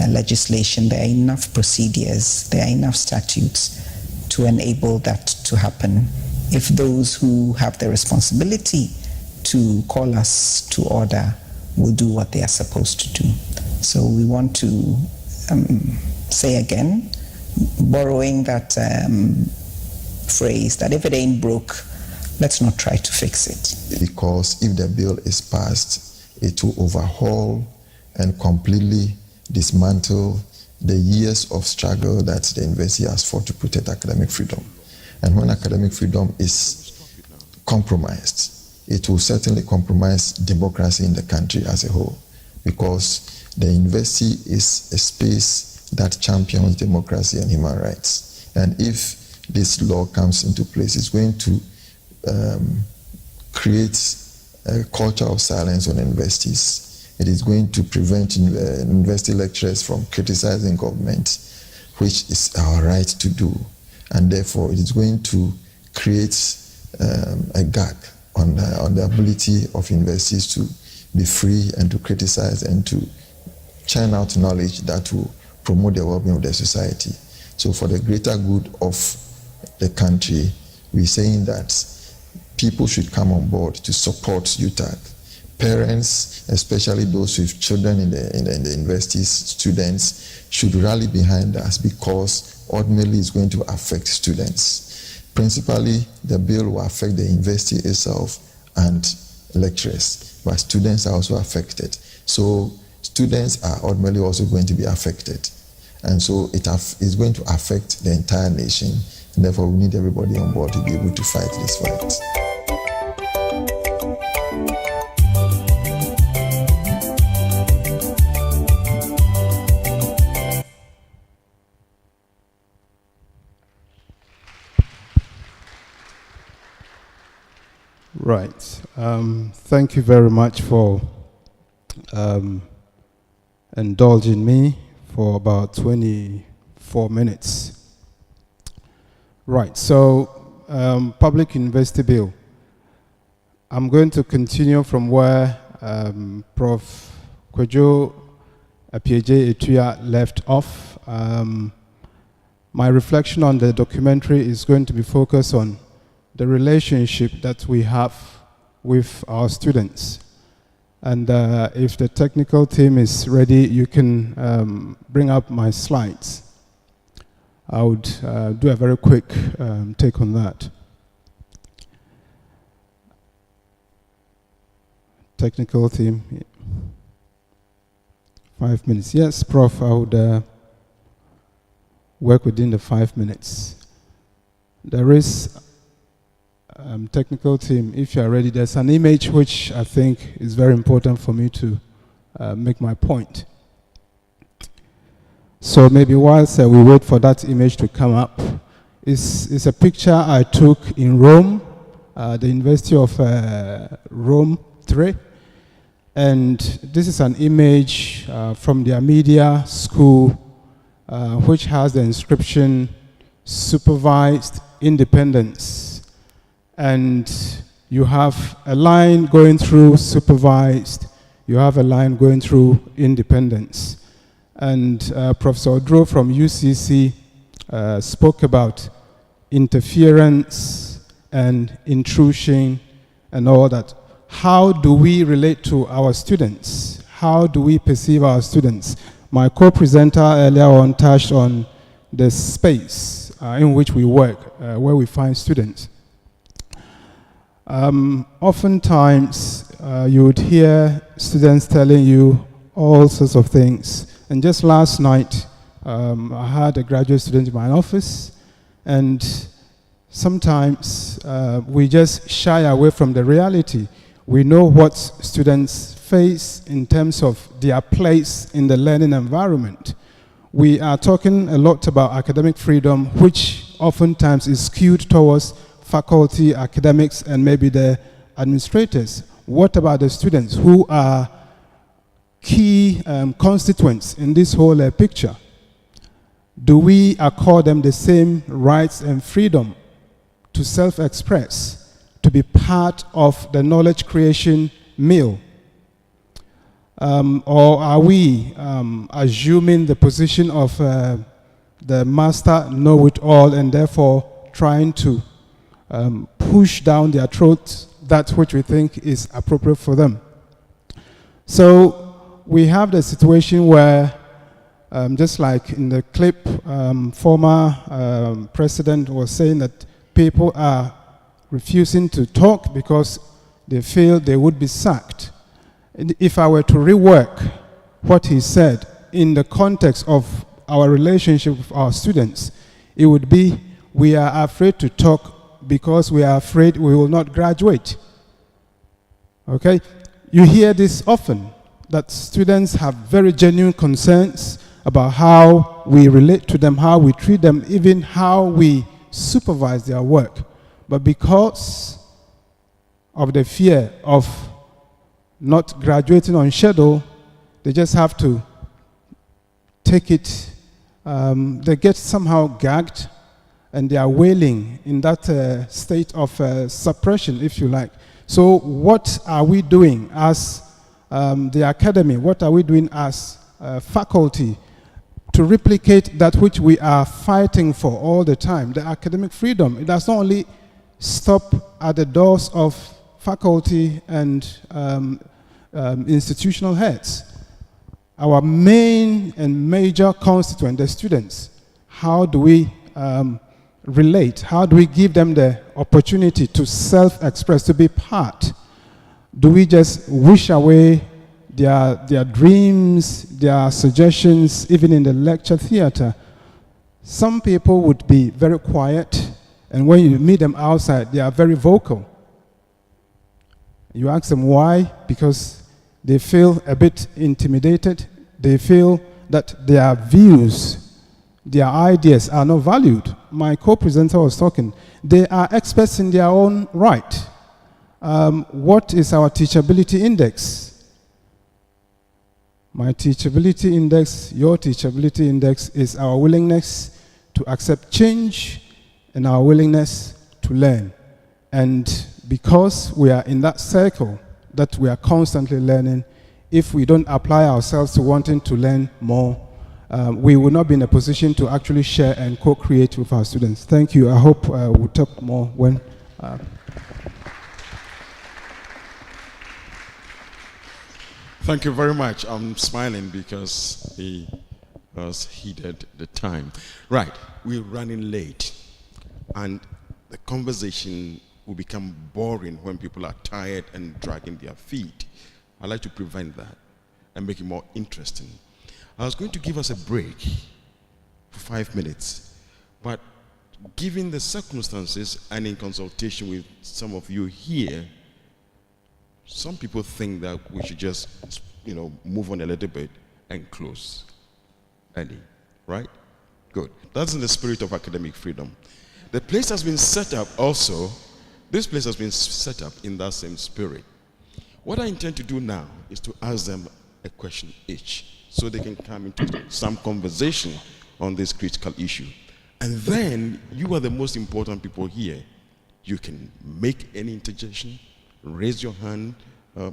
legislation, there are enough procedures, there are enough statutes to enable that to happen if those who have the responsibility to call us to order will do what they are supposed to do. So we want to say again, borrowing that phrase, that if it ain't broke, let's not try to fix it. Because if the bill is passed, it will overhaul and completely dismantle the years of struggle that the university has fought to protect academic freedom. And when academic freedom is compromised, it will certainly compromise democracy in the country as a whole, because the university is a space that champions democracy and human rights. And if this law comes into place, it's going to create a culture of silence on universities. It is going to prevent university lecturers from criticizing government, which is our right to do. And therefore, it is going to create a gap on the ability of universities to be free and to criticize and to churn out knowledge that will promote the well-being of the society. So for the greater good of the country, we're saying that people should come on board to support UTAG. Parents, especially those with children in the universities, students, should rally behind us, because ultimately it's going to affect students. Principally, the bill will affect the university itself and lecturers, but students are also affected. So students are ultimately also going to be affected. And so it's going to affect the entire nation. And therefore, we need everybody on board to be able to fight this fight. Right. Thank you very much for indulging me for about 24 minutes. Right, so Public University Bill. I'm going to continue from where Prof. Kwejo Apieje Etuya left off. My reflection on the documentary is going to be focused on the relationship that we have with our students. And if the technical team is ready, you can bring up my slides. I would do a very quick take on that. Technical team. 5 minutes. Yes, Prof, I would work within the 5 minutes. There is technical team, if you are ready, there's an image which I think is very important for me to make my point. So maybe whilst we wait for that image to come up, it's a picture I took in Rome, the University of Rome 3. And this is an image from their media school, which has the inscription, Supervised Independence. And you have a line going through supervised, you have a line going through independence. And Professor Odro from UCC spoke about interference and intrusion and all that. How do we relate to our students? How do we perceive our students? My co-presenter earlier on touched on the space in which we work, where we find students. Oftentimes, you would hear students telling you all sorts of things. And just last night, I had a graduate student in my office, and sometimes we just shy away from the reality. We know what students face in terms of their place in the learning environment. We are talking a lot about academic freedom, which oftentimes is skewed towards faculty, academics, and maybe the administrators. What about the students who are key constituents in this whole picture? do we accord them the same rights and freedom to self-express, to be part of the knowledge creation meal? Or are we assuming the position of the master know-it-all and therefore trying to push down their throats that which we think is appropriate for them? So we have the situation where, just like in the clip, former president was saying that people are refusing to talk because they feel they would be sacked. And if I were to rework what he said in the context of our relationship with our students, it would be, we are afraid to talk because we are afraid we will not graduate. Okay? You hear this often, that students have very genuine concerns about how we relate to them, how we treat them, even how we supervise their work. But because of the fear of not graduating on schedule, they just have to take it. They get somehow gagged, and they are wailing in that state of suppression, if you like. So what are we doing as the academy? What are we doing as faculty to replicate that which we are fighting for all the time, the academic freedom? It does not only stop at the doors of faculty and institutional heads. Our main and major constituent, the students, how do we relate? How do we give them the opportunity to self-express, to be part? Do we just wish away their dreams, their suggestions, even in the lecture theater? Some people would be very quiet, and when you meet them outside, they are very vocal. You ask them why? Because they feel a bit intimidated. They feel that their views, their ideas are not valued. My co-presenter was talking. They are experts in their own right. What is our teachability index? My teachability index, your teachability index is our willingness to accept change and our willingness to learn. And because we are in that circle that we are constantly learning, if we don't apply ourselves to wanting to learn more, we will not be in a position to actually share and co-create with our students. Thank you. I hope we'll talk more when... Thank you very much. I'm smiling because he has heeded the time. Right, we're running late, and the conversation will become boring when people are tired and dragging their feet. I'd like to prevent that and make it more interesting. I was going to give us a break for 5 minutes, but given the circumstances and in consultation with some of you here, some people think that we should just, move on a little bit and close early, right? Good. That's in the spirit of academic freedom. The place has been set up also, this place has been set up in that same spirit. What I intend to do now is to ask them a question each, so they can come into some conversation on this critical issue. And then, you are the most important people here. You can make any interjection, raise your hand,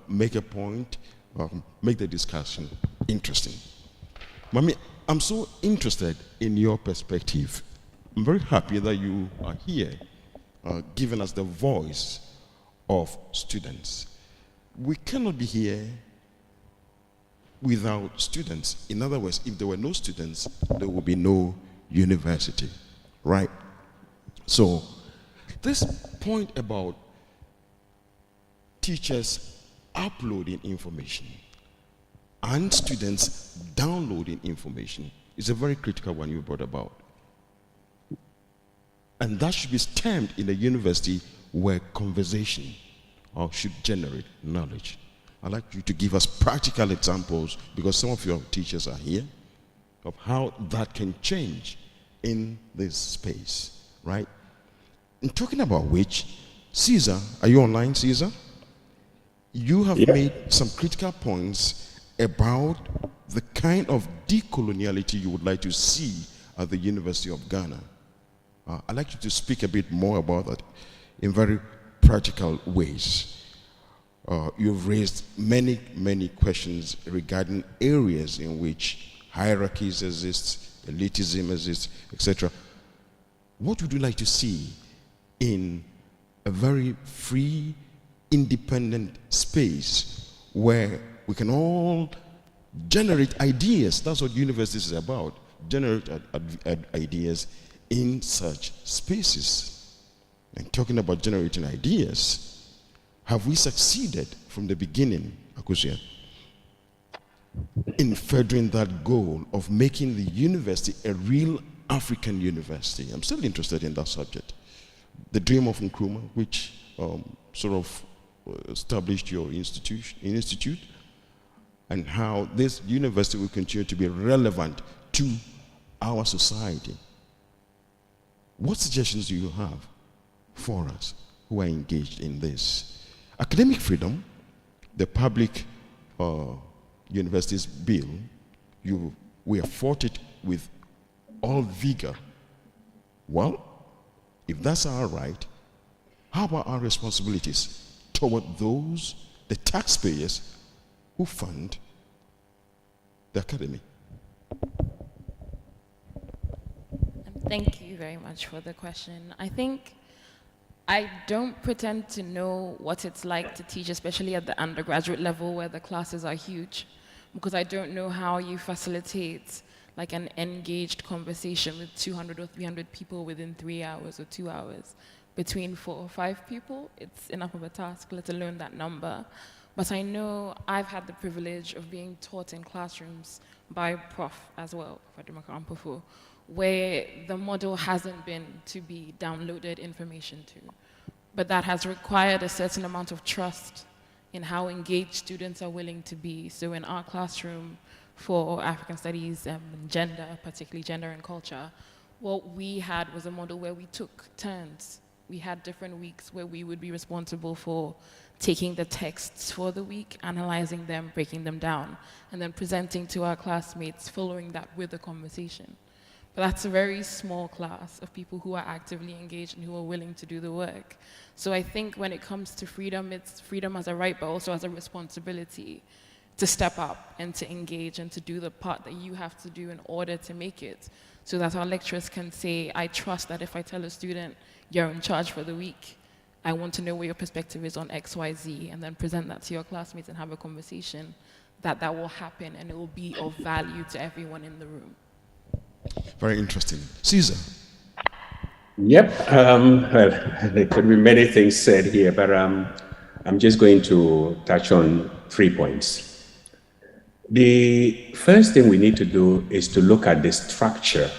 make a point, make the discussion interesting. Mami, I'm so interested in your perspective. I'm very happy that you are here, giving us the voice of students. We cannot be here without students. In other words, if there were no students, there would be no university, right? So, this point about teachers uploading information and students downloading information is a very critical one you brought about. And that should be stemmed in a university where conversation should generate knowledge. I'd like you to give us practical examples, because some of your teachers are here, of how that can change in this space, right? And talking about which, Caesar, are you online, Caesar? You have made some critical points about the kind of decoloniality you would like to see at the University of Ghana. I'd like you to speak a bit more about that in very practical ways. You've raised many, many questions regarding areas in which hierarchies exist, elitism exists, etc. What would you like to see in a very free, independent space where we can all generate ideas? That's what universities is about, generate ideas in such spaces. And talking about generating ideas, have we succeeded from the beginning, Akosia, in furthering that goal of making the university a real African university? I'm still interested in that subject. The dream of Nkrumah, which sort of established your institute, and how this university will continue to be relevant to our society. What suggestions do you have for us who are engaged in this? Academic freedom, the public universities bill, we have fought it with all vigor. Well, if that's our right, how about our responsibilities toward those, the taxpayers, who fund the academy? Thank you very much for the question. I think I don't pretend to know what it's like to teach, especially at the undergraduate level where the classes are huge, because I don't know how you facilitate like an engaged conversation with 200 or 300 people within 3 hours or 2 hours. Between 4 or 5 people, it's enough of a task, let alone that number. But I know I've had the privilege of being taught in classrooms by Prof as well, where the model hasn't been to be downloaded information to. But that has required a certain amount of trust in how engaged students are willing to be. So in our classroom for African studies and gender, particularly gender and culture, what we had was a model where we took turns. We had different weeks where we would be responsible for taking the texts for the week, analyzing them, breaking them down, and then presenting to our classmates, following that with a conversation. But that's a very small class of people who are actively engaged and who are willing to do the work. So I think when it comes to freedom, it's freedom as a right, but also as a responsibility to step up and to engage and to do the part that you have to do in order to make it, so that our lecturers can say, I trust that if I tell a student, you're in charge for the week, I want to know what your perspective is on X, Y, Z, and then present that to your classmates and have a conversation, that will happen and it will be of value to everyone in the room. Very interesting. Caesar. Yep. Well, there could be many things said here, but I'm just going to touch on 3 points. The first thing we need to do is to look at the structure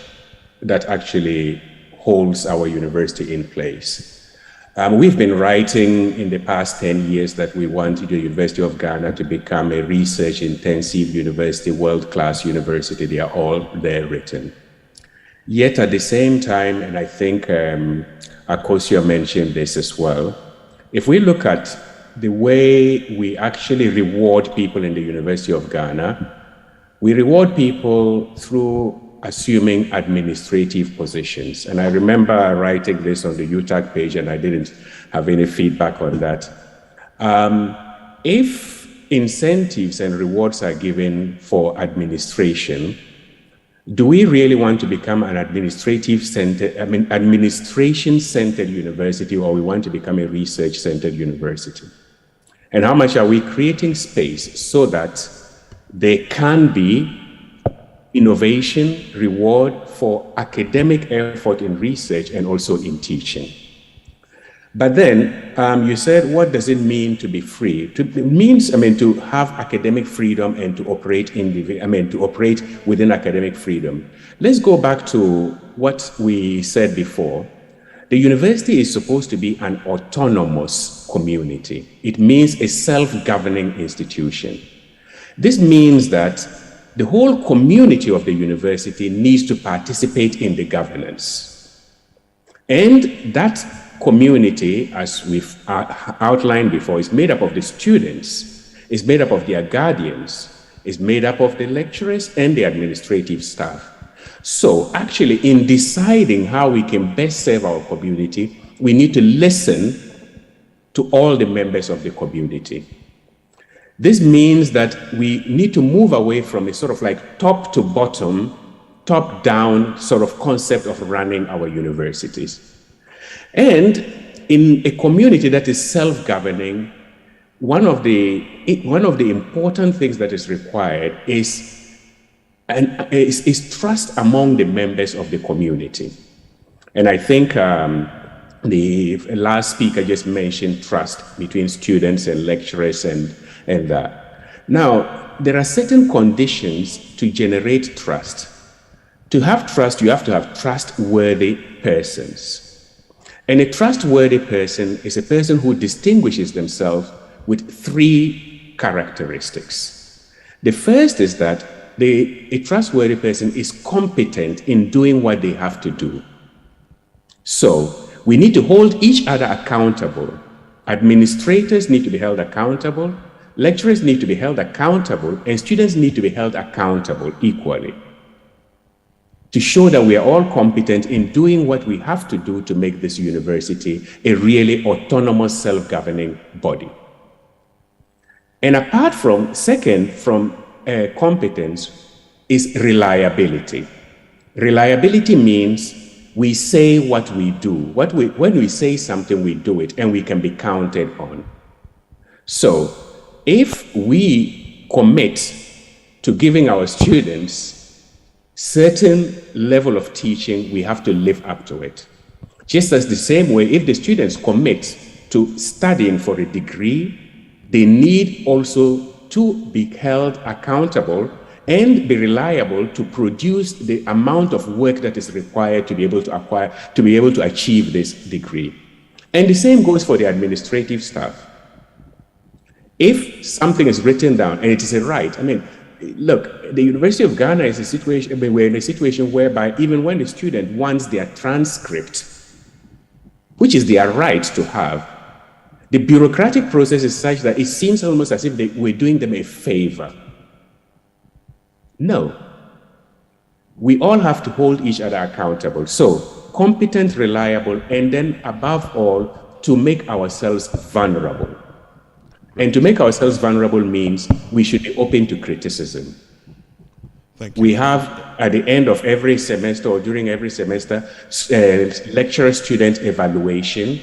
that actually holds our university in place. We've been writing in the past 10 years that we want the University of Ghana to become a research-intensive university, world-class university. They are all there written. Yet at the same time, and I think Akosia mentioned this as well, if we look at the way we actually reward people in the University of Ghana, we reward people through assuming administrative positions. And I remember writing this on the UTAG page, and I didn't have any feedback on that. If incentives and rewards are given for administration, do we really want to become an administration-centered university, or we want to become a research-centered university? And how much are we creating space so that there can be innovation, reward for academic effort in research and also in teaching? But then you said, what does it mean to be free? It means, to have academic freedom and to operate to operate within academic freedom. Let's go back to what we said before. The university is supposed to be an autonomous community. It means a self-governing institution. This means that the whole community of the university needs to participate in the governance. And that community, as we've outlined before, is made up of the students, is made up of their guardians, is made up of the lecturers and the administrative staff. So actually, in deciding how we can best serve our community, we need to listen to all the members of the community. This means that we need to move away from a sort of like top to bottom, top down sort of concept of running our universities. And in a community that is self-governing, one of the important things that is required is trust among the members of the community. And I think the last speaker just mentioned trust between students and lecturers and that. Now, there are certain conditions to generate trust. To have trust, you have to have trustworthy persons. And a trustworthy person is a person who distinguishes themselves with 3 characteristics. The first is that a trustworthy person is competent in doing what they have to do. So we need to hold each other accountable. Administrators need to be held accountable, lecturers need to be held accountable, and students need to be held accountable equally, to show that we are all competent in doing what we have to do to make this university a really autonomous, self-governing body. And apart from, second, from competence is reliability. Reliability means we say what we do. When we say something, we do it, and we can be counted on. So if we commit to giving our students certain level of teaching, we have to live up to it. Just as the same way, if the students commit to studying for a degree, they need also to be held accountable and be reliable to produce the amount of work that is required to be able to achieve this degree. And the same goes for the administrative staff. If something is written down and it is a right, I mean, look, the University of Ghana is a situation, I mean, we're in a situation whereby even when the student wants their transcript, which is their right to have, the bureaucratic process is such that it seems almost as if we're doing them a favor. No. We all have to hold each other accountable. So, competent, reliable, and then above all, to make ourselves vulnerable. And to make ourselves vulnerable means we should be open to criticism. Thank you. We have, at the end of every semester or during every semester, lecturer-student evaluation.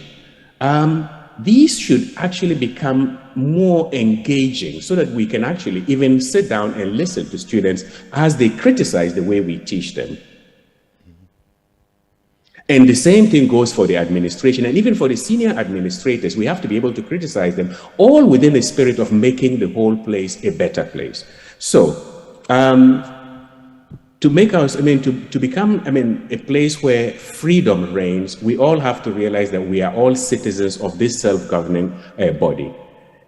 These should actually become more engaging so that we can actually even sit down and listen to students as they criticize the way we teach them. And the same thing goes for the administration, and even for the senior administrators, we have to be able to criticize them, all within the spirit of making the whole place a better place. So, to make us, to become, a place where freedom reigns, we all have to realize that we are all citizens of this self-governing body.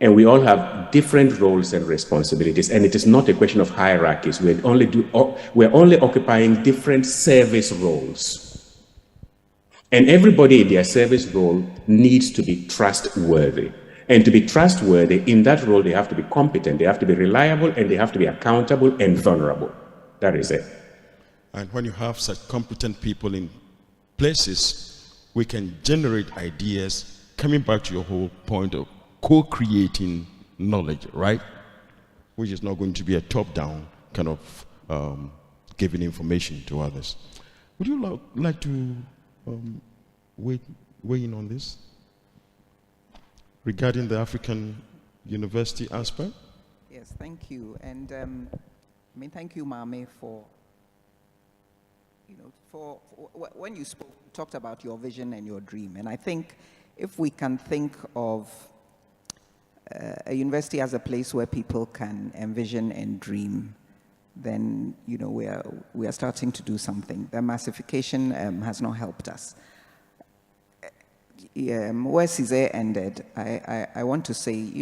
And we all have different roles and responsibilities. And it is not a question of hierarchies. We're only occupying different service roles. And everybody in their service role needs to be trustworthy. And to be trustworthy, in that role, they have to be competent, they have to be reliable, and they have to be accountable and vulnerable. That is it. And when you have such competent people in places, we can generate ideas, coming back to your whole point of co-creating knowledge, right? Which is not going to be a top-down kind of giving information to others. Would you like to weigh in on this regarding the African university aspect? Yes, thank you. And thank you, Mame, for when you spoke, you talked about your vision and your dream. And I think if we can think of a university as a place where people can envision and dream, then we are starting to do something. The massification has not helped us. Where Cesar ended, I want to say,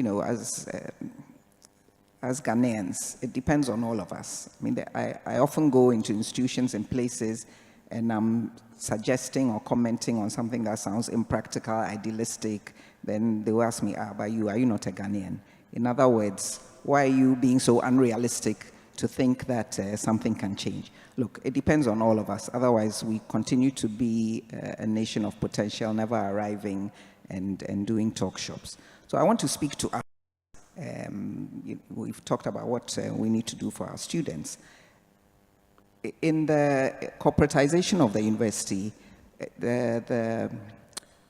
as Ghanaians, it depends on all of us. I often go into institutions and places and I'm suggesting or commenting on something that sounds impractical, idealistic. Then they will ask me, but are you not a Ghanaian? In other words, why are you being so unrealistic to think that something can change. Look, it depends on all of us. Otherwise, we continue to be a nation of potential, never arriving and doing talk shops. So I want to speak to us. We've talked about what we need to do for our students. In the corporatization of the university,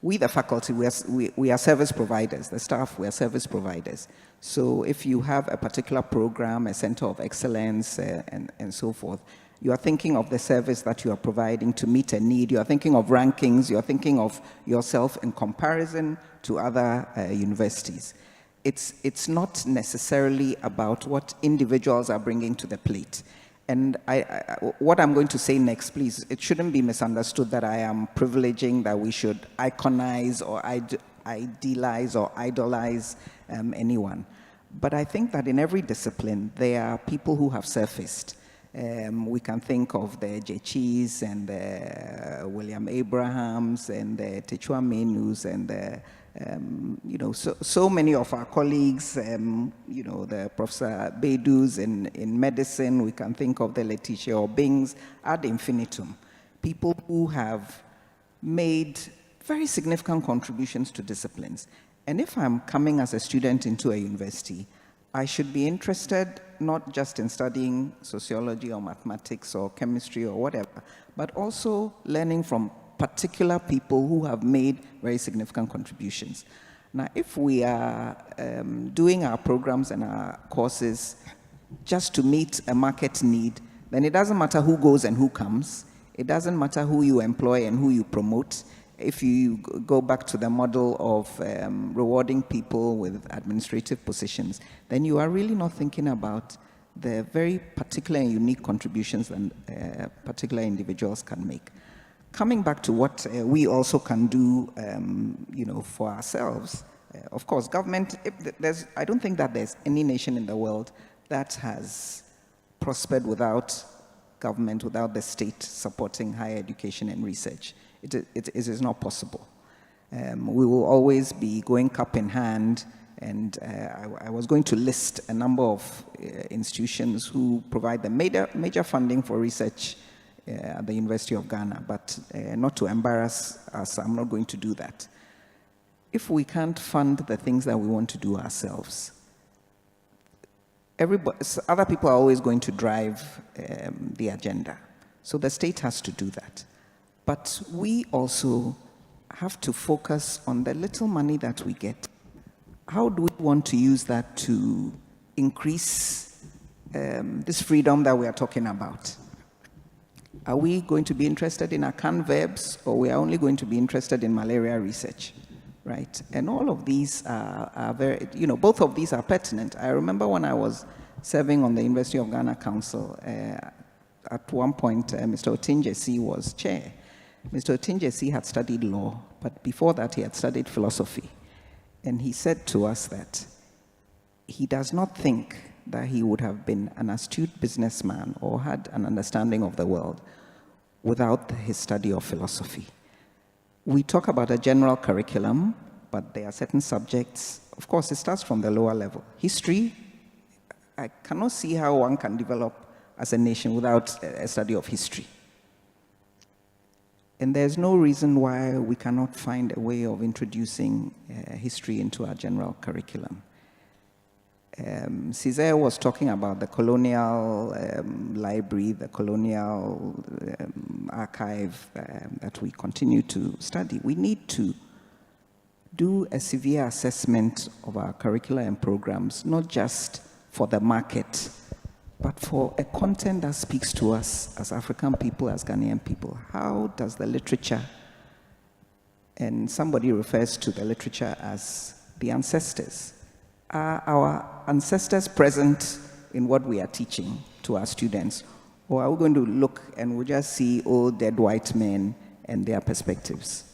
we, the faculty, we are service providers. The staff, we are service providers. So if you have a particular program, a center of excellence, and so forth, you are thinking of the service that you are providing to meet a need. You are thinking of rankings. You are thinking of yourself in comparison to other universities. It's not necessarily about what individuals are bringing to the plate. And what I'm going to say next, please, it shouldn't be misunderstood that I am privileging that we should iconize or idealize or idolize anyone. But I think that in every discipline, there are people who have surfaced. We can think of the Jechis and the William Abrahams and the Techua Menus and the so many of our colleagues, the Professor Bedus in medicine, we can think of the Letitia Obings ad infinitum. People who have made very significant contributions to disciplines. And if I'm coming as a student into a university, I should be interested not just in studying sociology or mathematics or chemistry or whatever, but also learning from particular people who have made very significant contributions. Now, if we are doing our programs and our courses just to meet a market need, then it doesn't matter who goes and who comes. It doesn't matter who you employ and who you promote. If you go back to the model of rewarding people with administrative positions, then you are really not thinking about the very particular and unique contributions that particular individuals can make. Coming back to what we also can do, for ourselves, of course, government, I don't think that there's any nation in the world that has prospered without government, without the state supporting higher education and research. It is not possible. We will always be going cup in hand, and I was going to list a number of institutions who provide the major funding for research at the University of Ghana, but not to embarrass us, I'm not going to do that. If we can't fund the things that we want to do ourselves, other people are always going to drive the agenda. So the state has to do that. But we also have to focus on the little money that we get. How do we want to use that to increase this freedom that we are talking about? Are we going to be interested in Akan verbs, or we are only going to be interested in malaria research, right? And all of these are very, both of these are pertinent. I remember when I was serving on the University of Ghana Council, at one point, Mr. Otinjesi was chair. Mr. Otinjesi had studied law, but before that he had studied philosophy. And he said to us that he does not think that he would have been an astute businessman or had an understanding of the world without his study of philosophy. We talk about a general curriculum, but there are certain subjects. Of course, it starts from the lower level. History, I cannot see how one can develop as a nation without a study of history. And there's no reason why we cannot find a way of introducing history into our general curriculum. Cesare was talking about the colonial library, the colonial archive that we continue to study. We need to do a severe assessment of our curricula and programs, not just for the market, but for a content that speaks to us as African people, as Ghanaian people. How does the literature, and somebody refers to the literature as the ancestors, are our ancestors present in what we are teaching to our students? Or are we going to look and we'll just see old dead white men and their perspectives?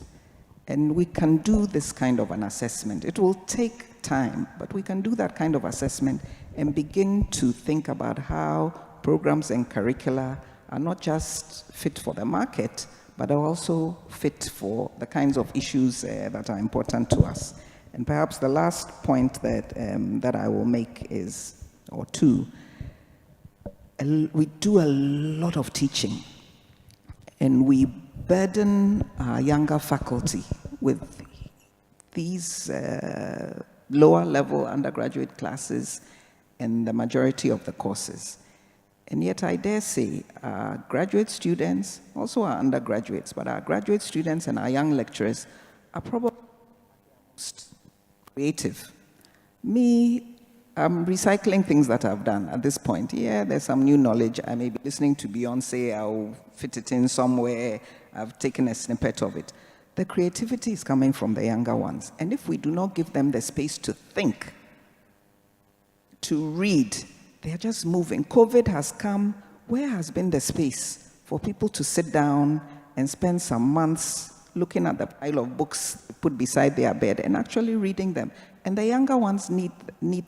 And we can do this kind of an assessment. It will take time, but we can do that kind of assessment and begin to think about how programs and curricula are not just fit for the market, but are also fit for the kinds of issues that are important to us. And perhaps the last point that I will make is, or two, we do a lot of teaching, and we burden our younger faculty with these lower level undergraduate classes and the majority of the courses. And yet I dare say our graduate students, also our undergraduates, but our graduate students and our young lecturers are probably most creative. Me, I'm recycling things that I've done at this point. Yeah, there's some new knowledge. I may be listening to Beyonce, I'll fit it in somewhere, I've taken a snippet of it. The creativity is coming from the younger ones. And if we do not give them the space to think, to read, they are just moving. COVID has come. Where has been the space for people to sit down and spend some months looking at the pile of books put beside their bed and actually reading them? And the younger ones need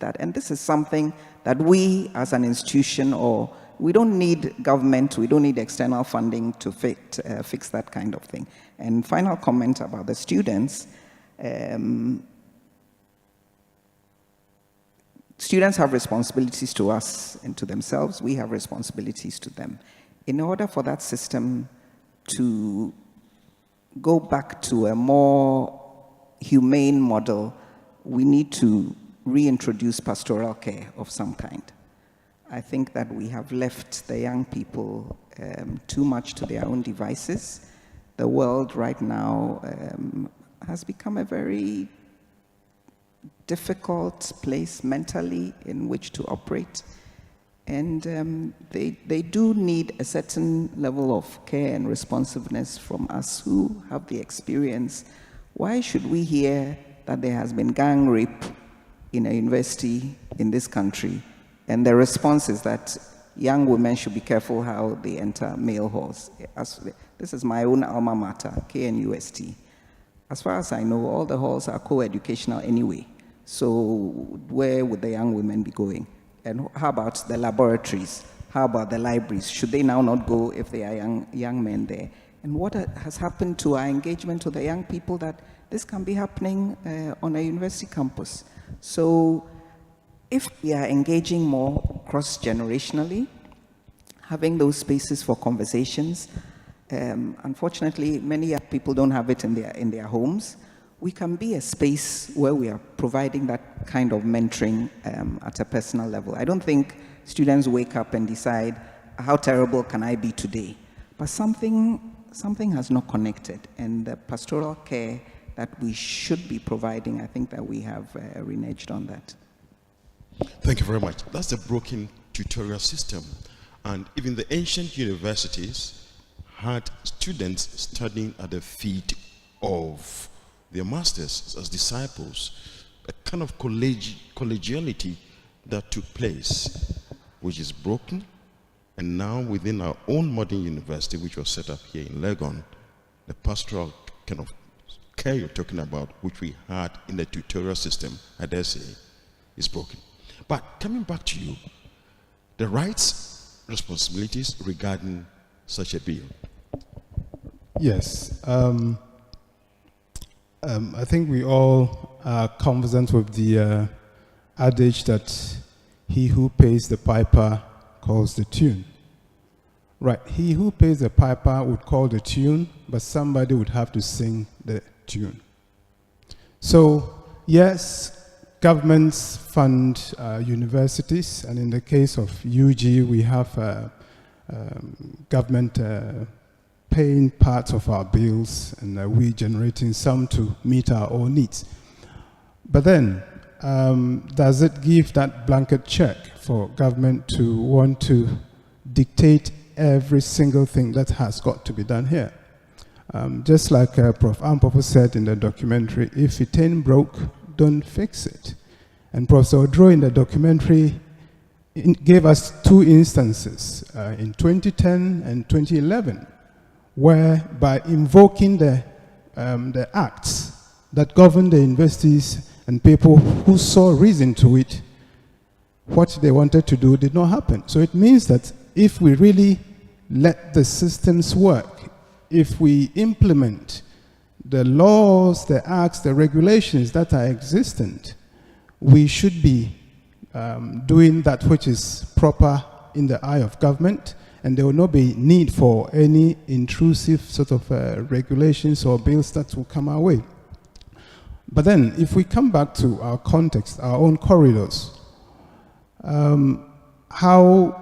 that. And this is something that we as an institution, or we don't need government, we don't need external funding to fix that kind of thing. And final comment about the students. Students have responsibilities to us and to themselves. We have responsibilities to them. In order for that system to go back to a more humane model, we need to reintroduce pastoral care of some kind. I think that we have left the young people too much to their own devices. The world right now has become a very difficult place mentally in which to operate. And they do need a certain level of care and responsiveness from us who have the experience. Why should we hear that there has been gang rape in a university in this country, and the response is that young women should be careful how they enter male halls? This is my own alma mater, KNUST. As far as I know, all the halls are co-educational anyway. So where would the young women be going? And how about the laboratories? How about the libraries? Should they now not go if they are young men there? And what has happened to our engagement with the young people that this can be happening on a university campus? So if we are engaging more cross-generationally, having those spaces for conversations, unfortunately, many young people don't have it in their homes. We can be a space where we are providing that kind of mentoring at a personal level. I don't think students wake up and decide, how terrible can I be today? But something has not connected, and the pastoral care that we should be providing, I think that we have reneged on that. Thank you very much. That's a broken tutorial system. And even the ancient universities had students studying at the feet of their masters as disciples, a kind of collegiality that took place, which is broken. And now within our own modern university, which was set up here in Legon, the pastoral kind of care you're talking about, which we had in the tutorial system, I dare say, is broken. But coming back to you, the rights, responsibilities regarding such a bill. Yes. I think we all are conversant with the adage that he who pays the piper calls the tune. Right, he who pays the piper would call the tune, but somebody would have to sing the tune. So, yes, governments fund universities, and in the case of UG, we have government paying parts of our bills, and we generating some to meet our own needs. But then, does it give that blanket check for government to want to dictate every single thing that has got to be done here? Just like Prof. Ampopo said in the documentary, if it ain't broke, don't fix it. And Professor Odro in the documentary gave us two instances in 2010 and 2011, where by invoking the acts that govern the universities and people who saw reason to it, what they wanted to do did not happen. So it means that if we really let the systems work, if we implement the laws, the acts, the regulations that are existent, we should be doing that which is proper in the eye of government, and there will not be need for any intrusive sort of regulations or bills that will come our way. But then, if we come back to our context, our own corridors, how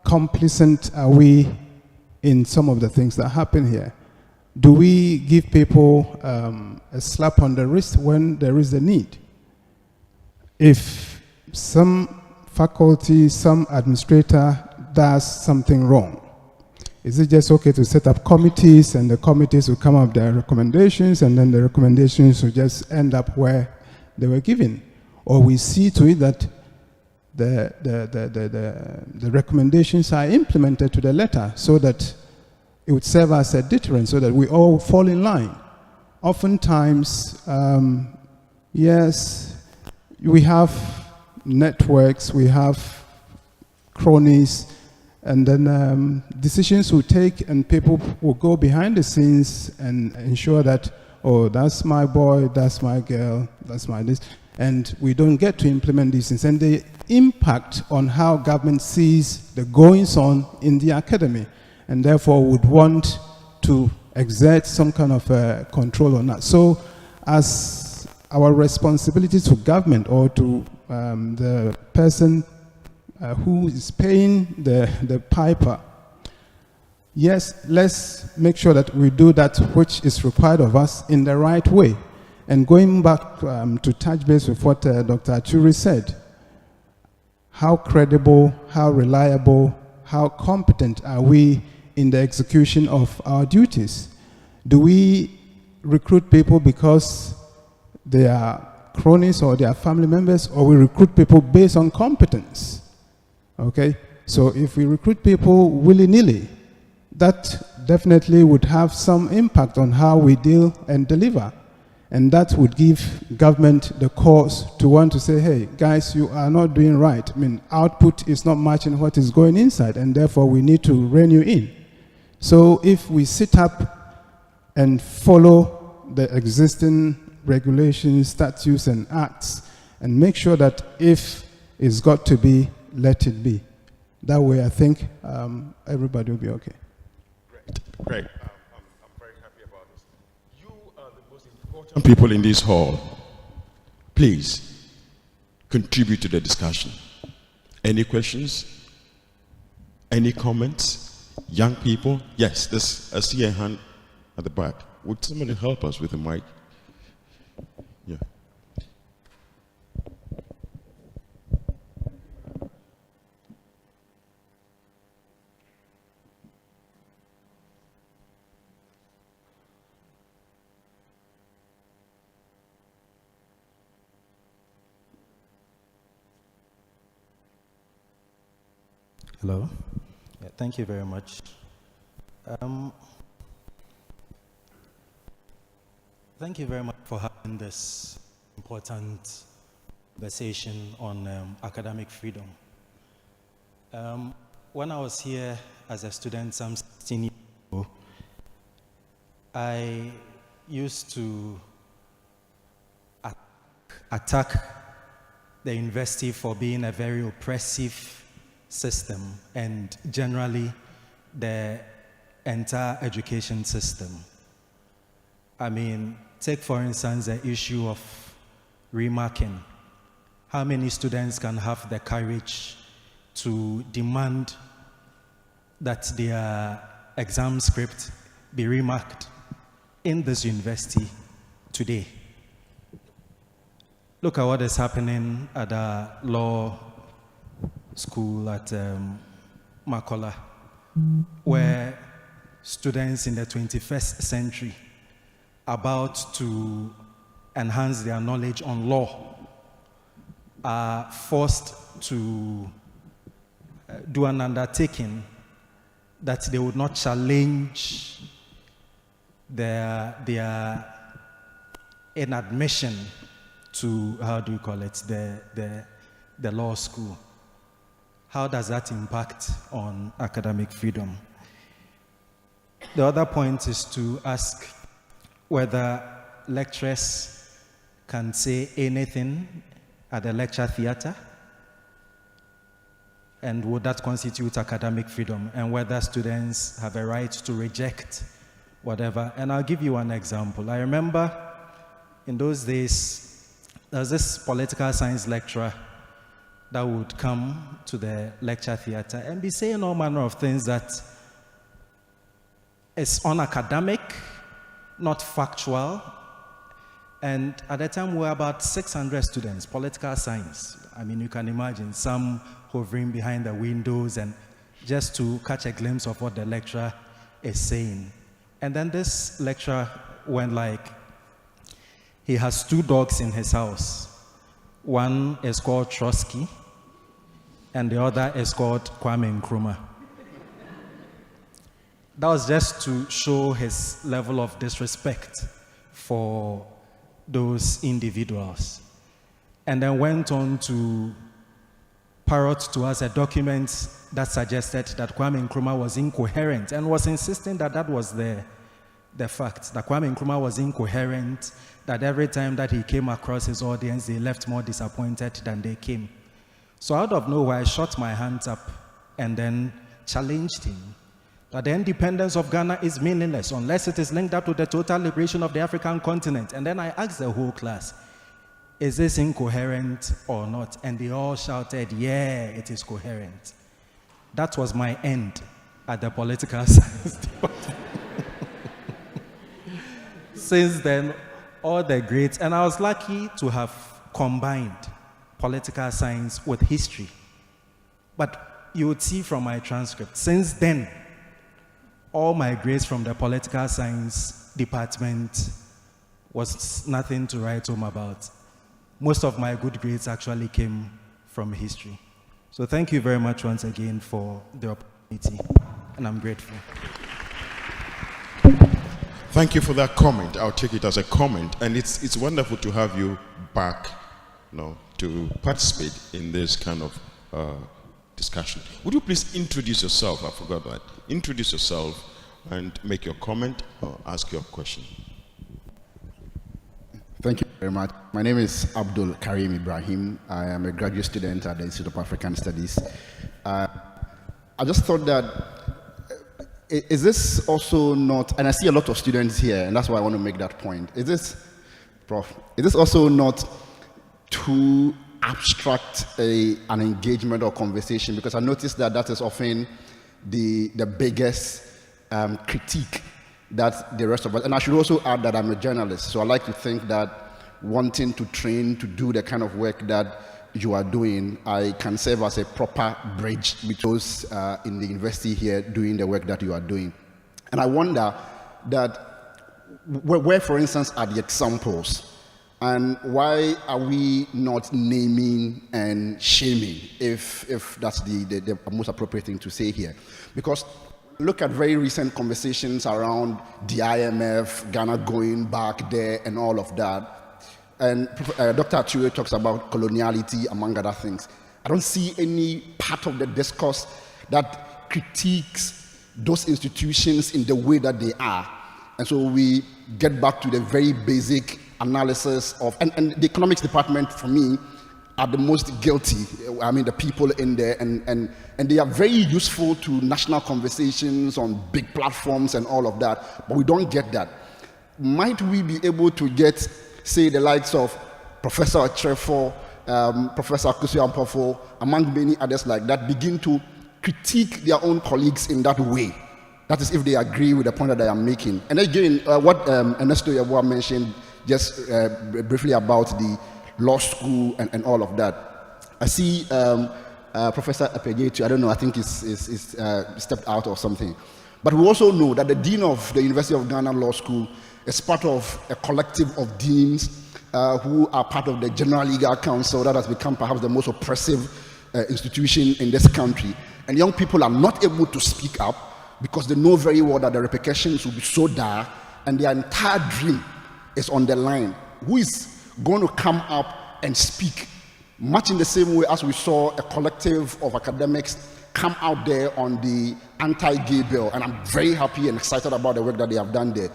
complacent are we in some of the things that happen here? Do we give people a slap on the wrist when there is a need? If some faculty, some administrator does something wrong, is it just okay to set up committees and the committees will come up with their recommendations and then the recommendations will just end up where they were given? Or we see to it that the recommendations are implemented to the letter so that it would serve as a deterrent so that we all fall in line. Oftentimes, yes, we have networks, we have cronies, and then decisions will take and people will go behind the scenes and ensure that, oh, that's my boy, that's my girl, that's my this, and we don't get to implement these things. And the impact on how government sees the goings on in the academy, and therefore would want to exert some kind of control on that. So as our responsibility to government or to the person who is paying the piper, yes, let's make sure that we do that which is required of us in the right way. And going back to touch base with what Dr. Achuri said, how credible, how reliable, how competent are we in the execution of our duties? Do we recruit people because they are cronies or they are family members, or we recruit people based on competence? Okay, so if we recruit people willy-nilly, that definitely would have some impact on how we deal and deliver. And that would give government the cause to want to say, hey, guys, you are not doing right. I mean, output is not matching what is going inside, and therefore we need to rein you in. So if we sit up and follow the existing regulations, statutes, and acts, and make sure that if it's got to be, let it be. That way, I think everybody will be okay. Great. I'm very happy about this. You are the most important people in this hall. Please contribute to the discussion. Any questions? Any comments? Young people? Yes, I see a hand at the back. Would somebody help us with the mic? Yeah. Hello. Yeah, thank you very much. Thank you very much for having this important conversation on academic freedom. When I was here as a student some 16 years ago, I used to attack the university for being a very oppressive system, and generally the entire education system. I mean, take for instance the issue of remarking. How many students can have the courage to demand that their exam script be remarked in this university today? Look at what is happening at the law school at Makola, where students in the 21st century about to enhance their knowledge on law are forced to do an undertaking that they would not challenge their inadmission to, how do you call it, the law school. How does that impact on academic freedom? The other point is to ask whether lecturers can say anything at the lecture theater. And would that constitute academic freedom? And whether students have a right to reject whatever. And I'll give you one example. I remember in those days, there was this political science lecturer that would come to the lecture theater and be saying all manner of things that is unacademic, not factual. And at the time, we were about 600 students, political science. I mean, you can imagine some hovering behind the windows and just to catch a glimpse of what the lecturer is saying. And then this lecturer went like, he has 2 dogs in his house. One is called Trotsky, and the other is called Kwame Nkrumah. That was just to show his level of disrespect for those individuals. And then went on to parrot to us a document that suggested that Kwame Nkrumah was incoherent and was insisting that that was the fact, that Kwame Nkrumah was incoherent, that every time that he came across his audience, they left more disappointed than they came. So out of nowhere, I shot my hands up and then challenged him that the independence of Ghana is meaningless unless it is linked up to the total liberation of the African continent. And then I asked the whole class, is this incoherent or not? And they all shouted, yeah, it is coherent. That was my end at the political science department. Since then, all the grades, and I was lucky to have combined political science with history. But you would see from my transcript, since then, all my grades from the political science department was nothing to write home about. Most of my good grades actually came from history. So thank you very much once again for the opportunity, and I'm grateful. Thank you for that comment. I'll take it as a comment, and it's wonderful to have you back, to participate in this kind of discussion. Would you please introduce yourself? I forgot that. Introduce yourself and make your comment or ask your question. Thank you very much. My name is Abdul Karim Ibrahim. I am a graduate student at the Institute of African Studies. I just thought that, is this also not, and I see a lot of students here, and that's why I want to make that point. Is this also not too abstract an engagement or conversation? Because I noticed that that is often the biggest critique that the rest of us, and I should also add that I'm a journalist, so I like to think that wanting to train to do the kind of work that you are doing, I can serve as a proper bridge between those in the university here doing the work that you are doing. And I wonder that where, for instance, are the examples? And why are we not naming and shaming, if that's the most appropriate thing to say here? Because look at very recent conversations around the IMF, Ghana going back there and all of that. And Dr. Achiwe talks about coloniality, among other things. I don't see any part of the discourse that critiques those institutions in the way that they are. And so we get back to the very basic analysis of, and the economics department, for me, are the most guilty. I mean, the people in there, and they are very useful to national conversations on big platforms and all of that, but we don't get that. Might we be able to get, say, the likes of Professor Trefo, Professor Akusu Ampofo, among many others like that, begin to critique their own colleagues in that way? That is, if they agree with the point that I am making. And again, what Ernesto Yeboah mentioned just briefly about the law school and all of that. I see Professor Epegetu, I don't know, I think is stepped out or something. But we also know that the Dean of the University of Ghana Law School is part of a collective of deans who are part of the General Legal Council that has become perhaps the most oppressive institution in this country. And young people are not able to speak up because they know very well that the repercussions will be so dire and their entire dream is on the line. Who is going to come up and speak? Much in the same way as we saw a collective of academics come out there on the anti-gay bill, and I'm very happy and excited about the work that they have done there.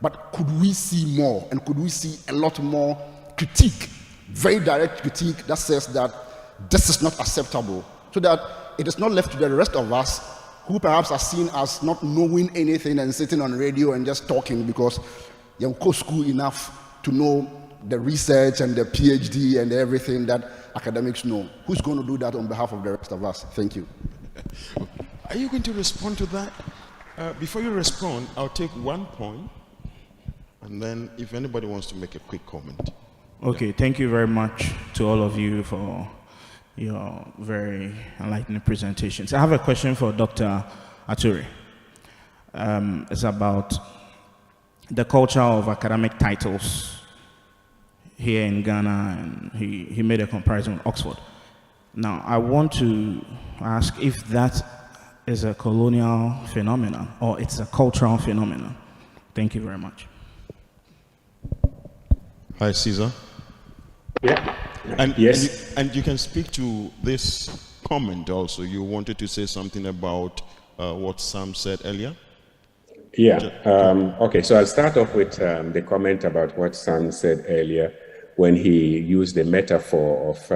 But could we see more, and could we see a lot more critique, very direct critique that says that this is not acceptable, so that it is not left to the rest of us who perhaps are seen as not knowing anything and sitting on radio and just talking because you go school enough to know the research and the PhD and everything that academics know. Who's going to do that on behalf of the rest of us? Thank you. Are you going to respond to that? Before you respond, I'll take one point, and then if anybody wants to make a quick comment. Okay, thank you very much to all of you for your very enlightening presentations. I have a question for Dr. Aturi. It's about the culture of academic titles here in Ghana, and he made a comparison with Oxford. Now, I want to ask if that is a colonial phenomenon or it's a cultural phenomenon. Thank you very much. Hi, Caesar. Yeah. And, yes. And you can speak to this comment also. You wanted to say something about what Sam said earlier? Yeah. Okay, so I'll start off with the comment about what Sam said earlier when he used the metaphor of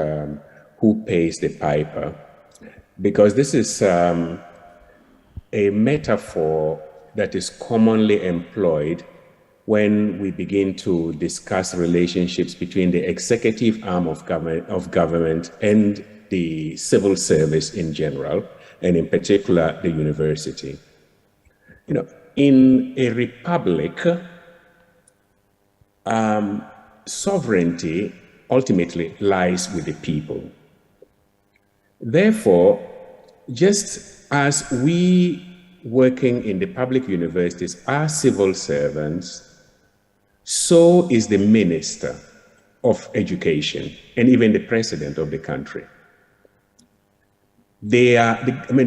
who pays the piper. Because this is a metaphor that is commonly employed when we begin to discuss relationships between the executive arm of government and the civil service in general, and in particular, the university. You know, in a republic, sovereignty ultimately lies with the people. Therefore, just as we working in the public universities are civil servants, so is the minister of education and even the president of the country. The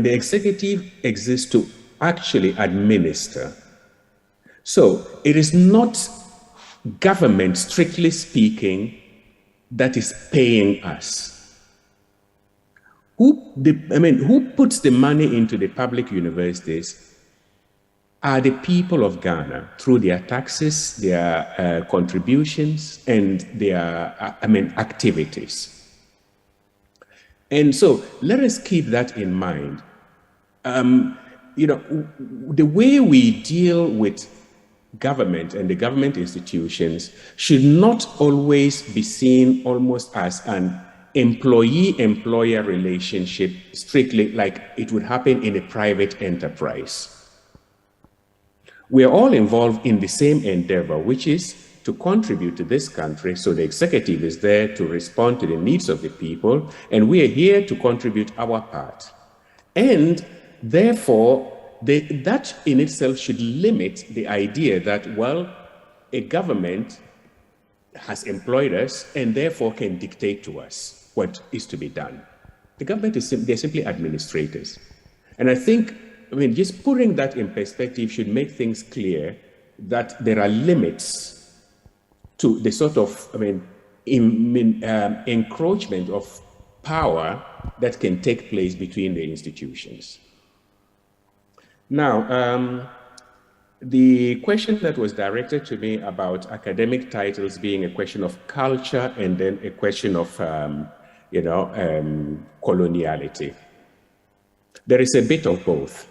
executive exists to actually administer. So it is not government, strictly speaking, that is paying us. Who puts the money into the public universities are the people of Ghana through their taxes, their contributions, and their activities. And so let us keep that in mind. The way we deal with government and the government institutions should not always be seen almost as an employee-employer relationship, strictly like it would happen in a private enterprise. We are all involved in the same endeavor, which is to contribute to this country. So the executive is there to respond to the needs of the people, and we are here to contribute our part. And therefore, that in itself should limit the idea that, well, a government has employed us and therefore can dictate to us what is to be done. The government they're simply administrators. And I think, just putting that in perspective should make things clear that there are limits to the sort of, encroachment of power that can take place between the institutions. Now, the question that was directed to me about academic titles being a question of culture and then a question of, coloniality. There is a bit of both.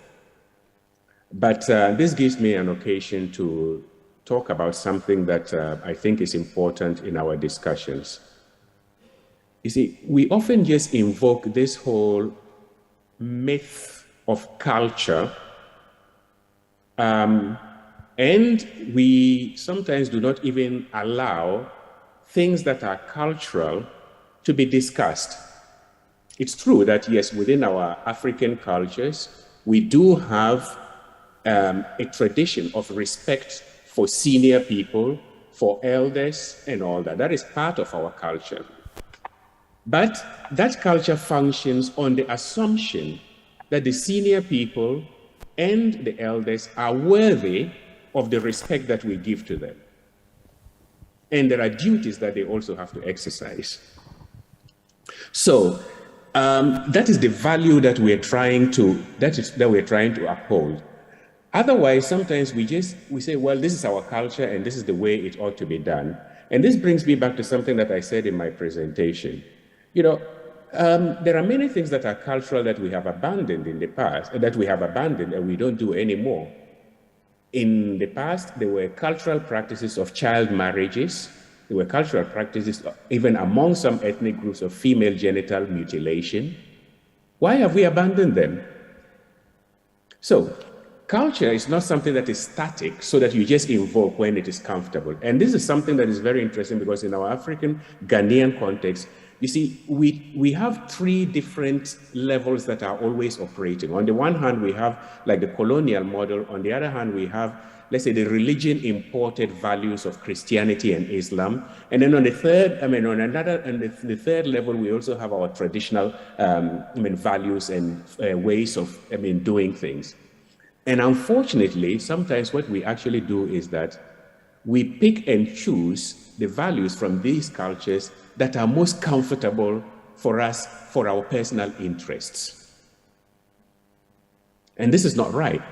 But this gives me an occasion to talk about something that I think is important in our discussions. You see, we often just invoke this whole myth of culture, and we sometimes do not even allow things that are cultural to be discussed. It's true that, yes, within our African cultures, we do have a tradition of respect for senior people, for elders, and all that. That is part of our culture. But that culture functions on the assumption that the senior people and the elders are worthy of the respect that we give to them. And there are duties that they also have to exercise. So that is the value that we're trying to uphold. Otherwise, sometimes we say, well, this is our culture and this is the way it ought to be done. And this brings me back to something that I said in my presentation. there are many things that are cultural that we have abandoned in the past, and we don't do anymore. In the past, there were cultural practices of child marriages. There were cultural practices, even among some ethnic groups, of female genital mutilation. Why have we abandoned them? So, culture is not something that is static so that you just invoke when it is comfortable. And this is something that is very interesting because in our African Ghanaian context, you see, we have three different levels that are always operating. On the one hand, we have like the colonial model. On the other hand, we have, let's say, the religion-imported values of Christianity and Islam. And then on the third, the third level, we also have our traditional, values and ways of, doing things. And unfortunately, sometimes what we actually do is that we pick and choose the values from these cultures that are most comfortable for us, for our personal interests. And this is not right.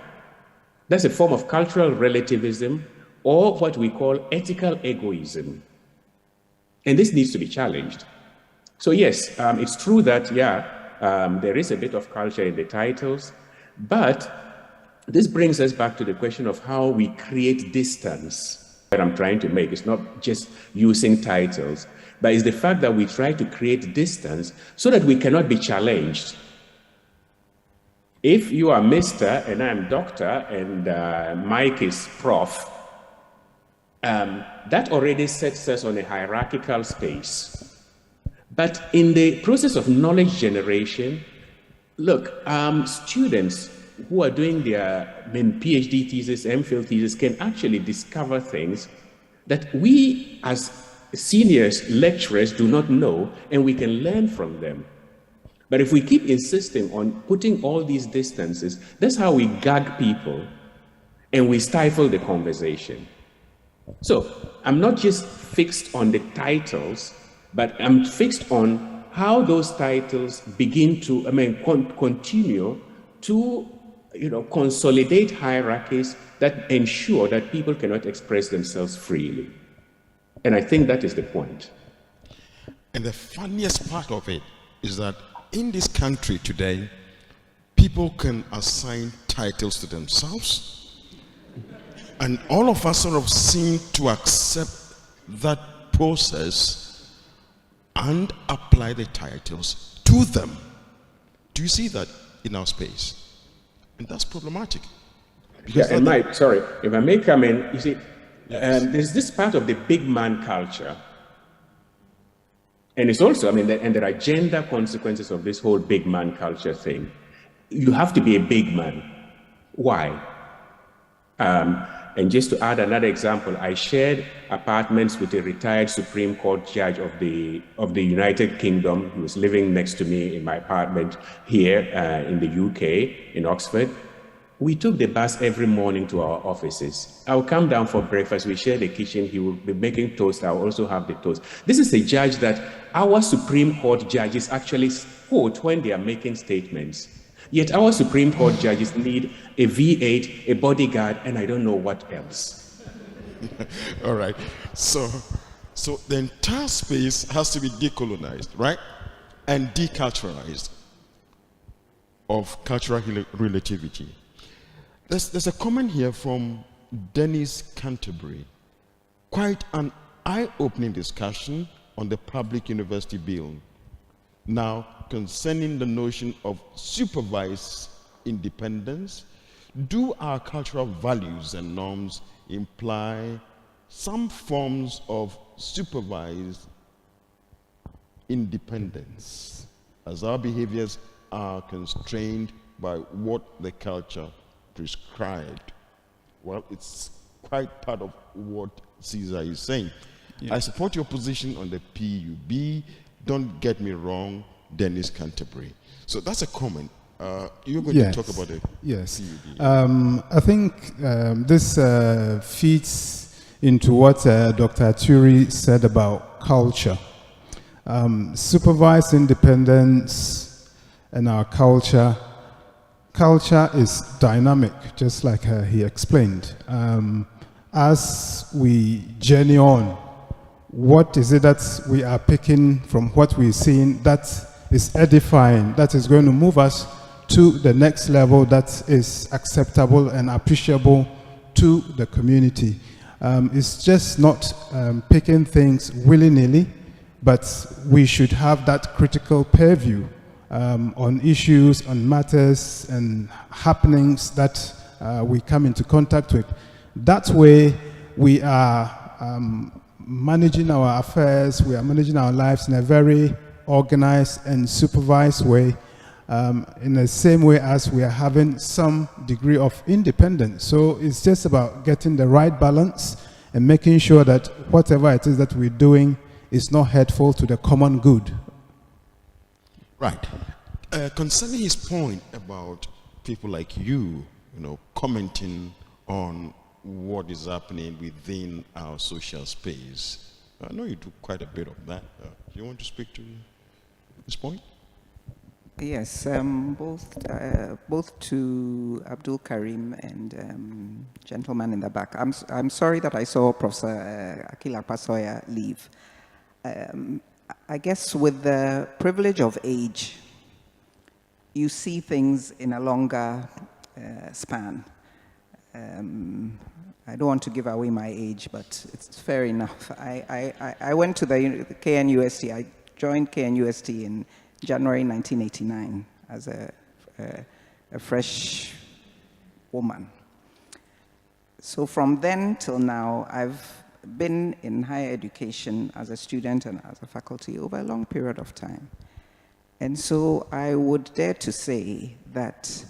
That's a form of cultural relativism or what we call ethical egoism. And this needs to be challenged. So yes, it's true that, there is a bit of culture in the titles, but this brings us back to the question of how we create distance that I'm trying to make. It's not just using titles, but it's the fact that we try to create distance so that we cannot be challenged. If you are Mr. and I'm Doctor and Mike is Prof, that already sets us on a hierarchical space. But in the process of knowledge generation, look, students who are doing their PhD thesis, MPhil thesis, can actually discover things that we as seniors, lecturers, do not know, and we can learn from them. But if we keep insisting on putting all these distances, that's how we gag people and we stifle the conversation. So I'm not just fixed on the titles, but I'm fixed on how those titles begin to, continue to, consolidate hierarchies that ensure that people cannot express themselves freely. And I think that is the point. And the funniest part of it is that in this country today, people can assign titles to themselves, and all of us sort of seem to accept that process and apply the titles to them. Do you see that in our space? And that's problematic. And Mike, sorry, if I may come in, you see, there's this part of the big man culture. And it's also, and there are gender consequences of this whole big man culture thing. You have to be a big man. Why? And just to add another example, I shared apartments with a retired Supreme Court judge of the United Kingdom who was living next to me in my apartment here in the UK, in Oxford. We took the bus every morning to our offices. I would come down for breakfast. We share the kitchen. He would be making toast. I will also have the toast. This is a judge that our Supreme Court judges actually quote when they are making statements. Yet our Supreme Court judges need a V8, a bodyguard, and I don't know what else. All right. So the entire space has to be decolonized, right? And deculturalized of cultural relativity. There's a comment here from Dennis Canterbury. Quite an eye-opening discussion on the public university bill. Now, concerning the notion of supervised independence, do our cultural values and norms imply some forms of supervised independence, as our behaviors are constrained by what the culture prescribed? Well, it's quite part of what Caesar is saying. Yeah. I support your position on the PUB. Don't get me wrong, Dennis Canterbury. So that's a comment. You're going to talk about it. Yes. PUB. I think this feeds into what Dr. Aturi said about culture. Supervised independence and our culture. Culture is dynamic, just like he explained. As we journey on, what is it that we are picking from what we're seeing that is edifying, that is going to move us to the next level that is acceptable and appreciable to the community. It's just not picking things willy-nilly, but we should have that critical purview on issues, on matters and happenings that we come into contact with. That way we are managing our affairs, we are managing our lives in a very organized and supervised way, in the same way as we are having some degree of independence. So it's just about getting the right balance and making sure that whatever it is that we're doing is not hurtful to the common good. Right. Concerning his point about people like you, commenting on what is happening within our social space, I know you do quite a bit of that. Do you want to speak to this point? Yes, both to Abdul Karim and gentleman in the back. I'm sorry that I saw Professor Akila Pasoya leave. I guess with the privilege of age, you see things in a longer span. I don't want to give away my age, but it's fair enough. I went to the KNUST. I joined KNUST in January 1989 as a fresh woman. So from then till now, I've been in higher education as a student and as a faculty over a long period of time. And so I would dare to say that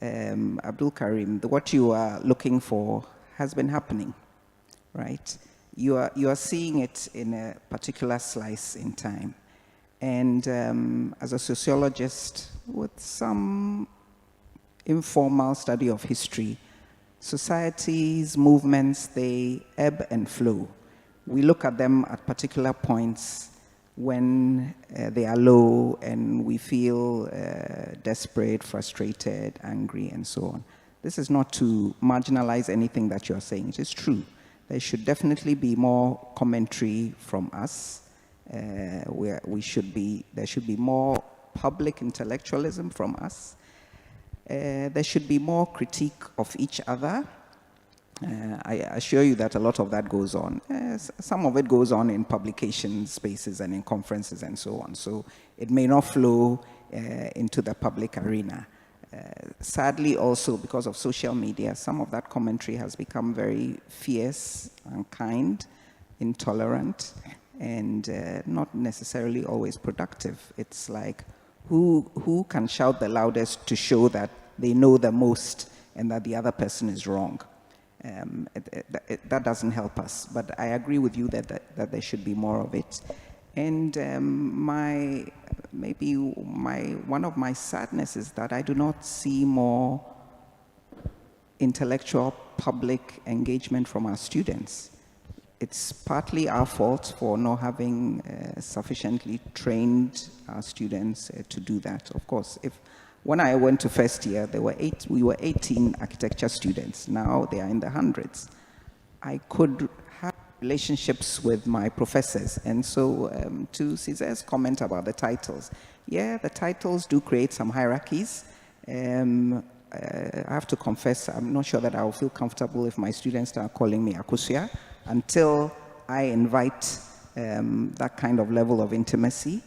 Abdul Karim, what you are looking for has been happening, right? You are seeing it in a particular slice in time. And as a sociologist with some informal study of history, societies, movements, they ebb and flow. We look at them at particular points when they are low and we feel desperate, frustrated, angry, and so on. This is not to marginalize anything that you're saying. It is true. There should definitely be more commentary from us. There should be more public intellectualism from us. There should be more critique of each other. I assure you that a lot of that goes on. Some of it goes on in publication spaces and in conferences and so on. So it may not flow into the public arena. Sadly, also because of social media, some of that commentary has become very fierce, unkind, intolerant, and not necessarily always productive. It's like, who can shout the loudest to show that they know the most and that the other person is wrong? That doesn't help us. But I agree with you that there should be more of it. And one of my sadness is that I do not see more intellectual public engagement from our students. It's partly our fault for not having sufficiently trained our students to do that. Of course, when I went to first year, we were 18 architecture students. Now they are in the hundreds. I could have relationships with my professors. And so to Cesar's comment about the titles, yeah, the titles do create some hierarchies. I have to confess, I'm not sure that I will feel comfortable if my students start calling me Akusua until I invite that kind of level of intimacy.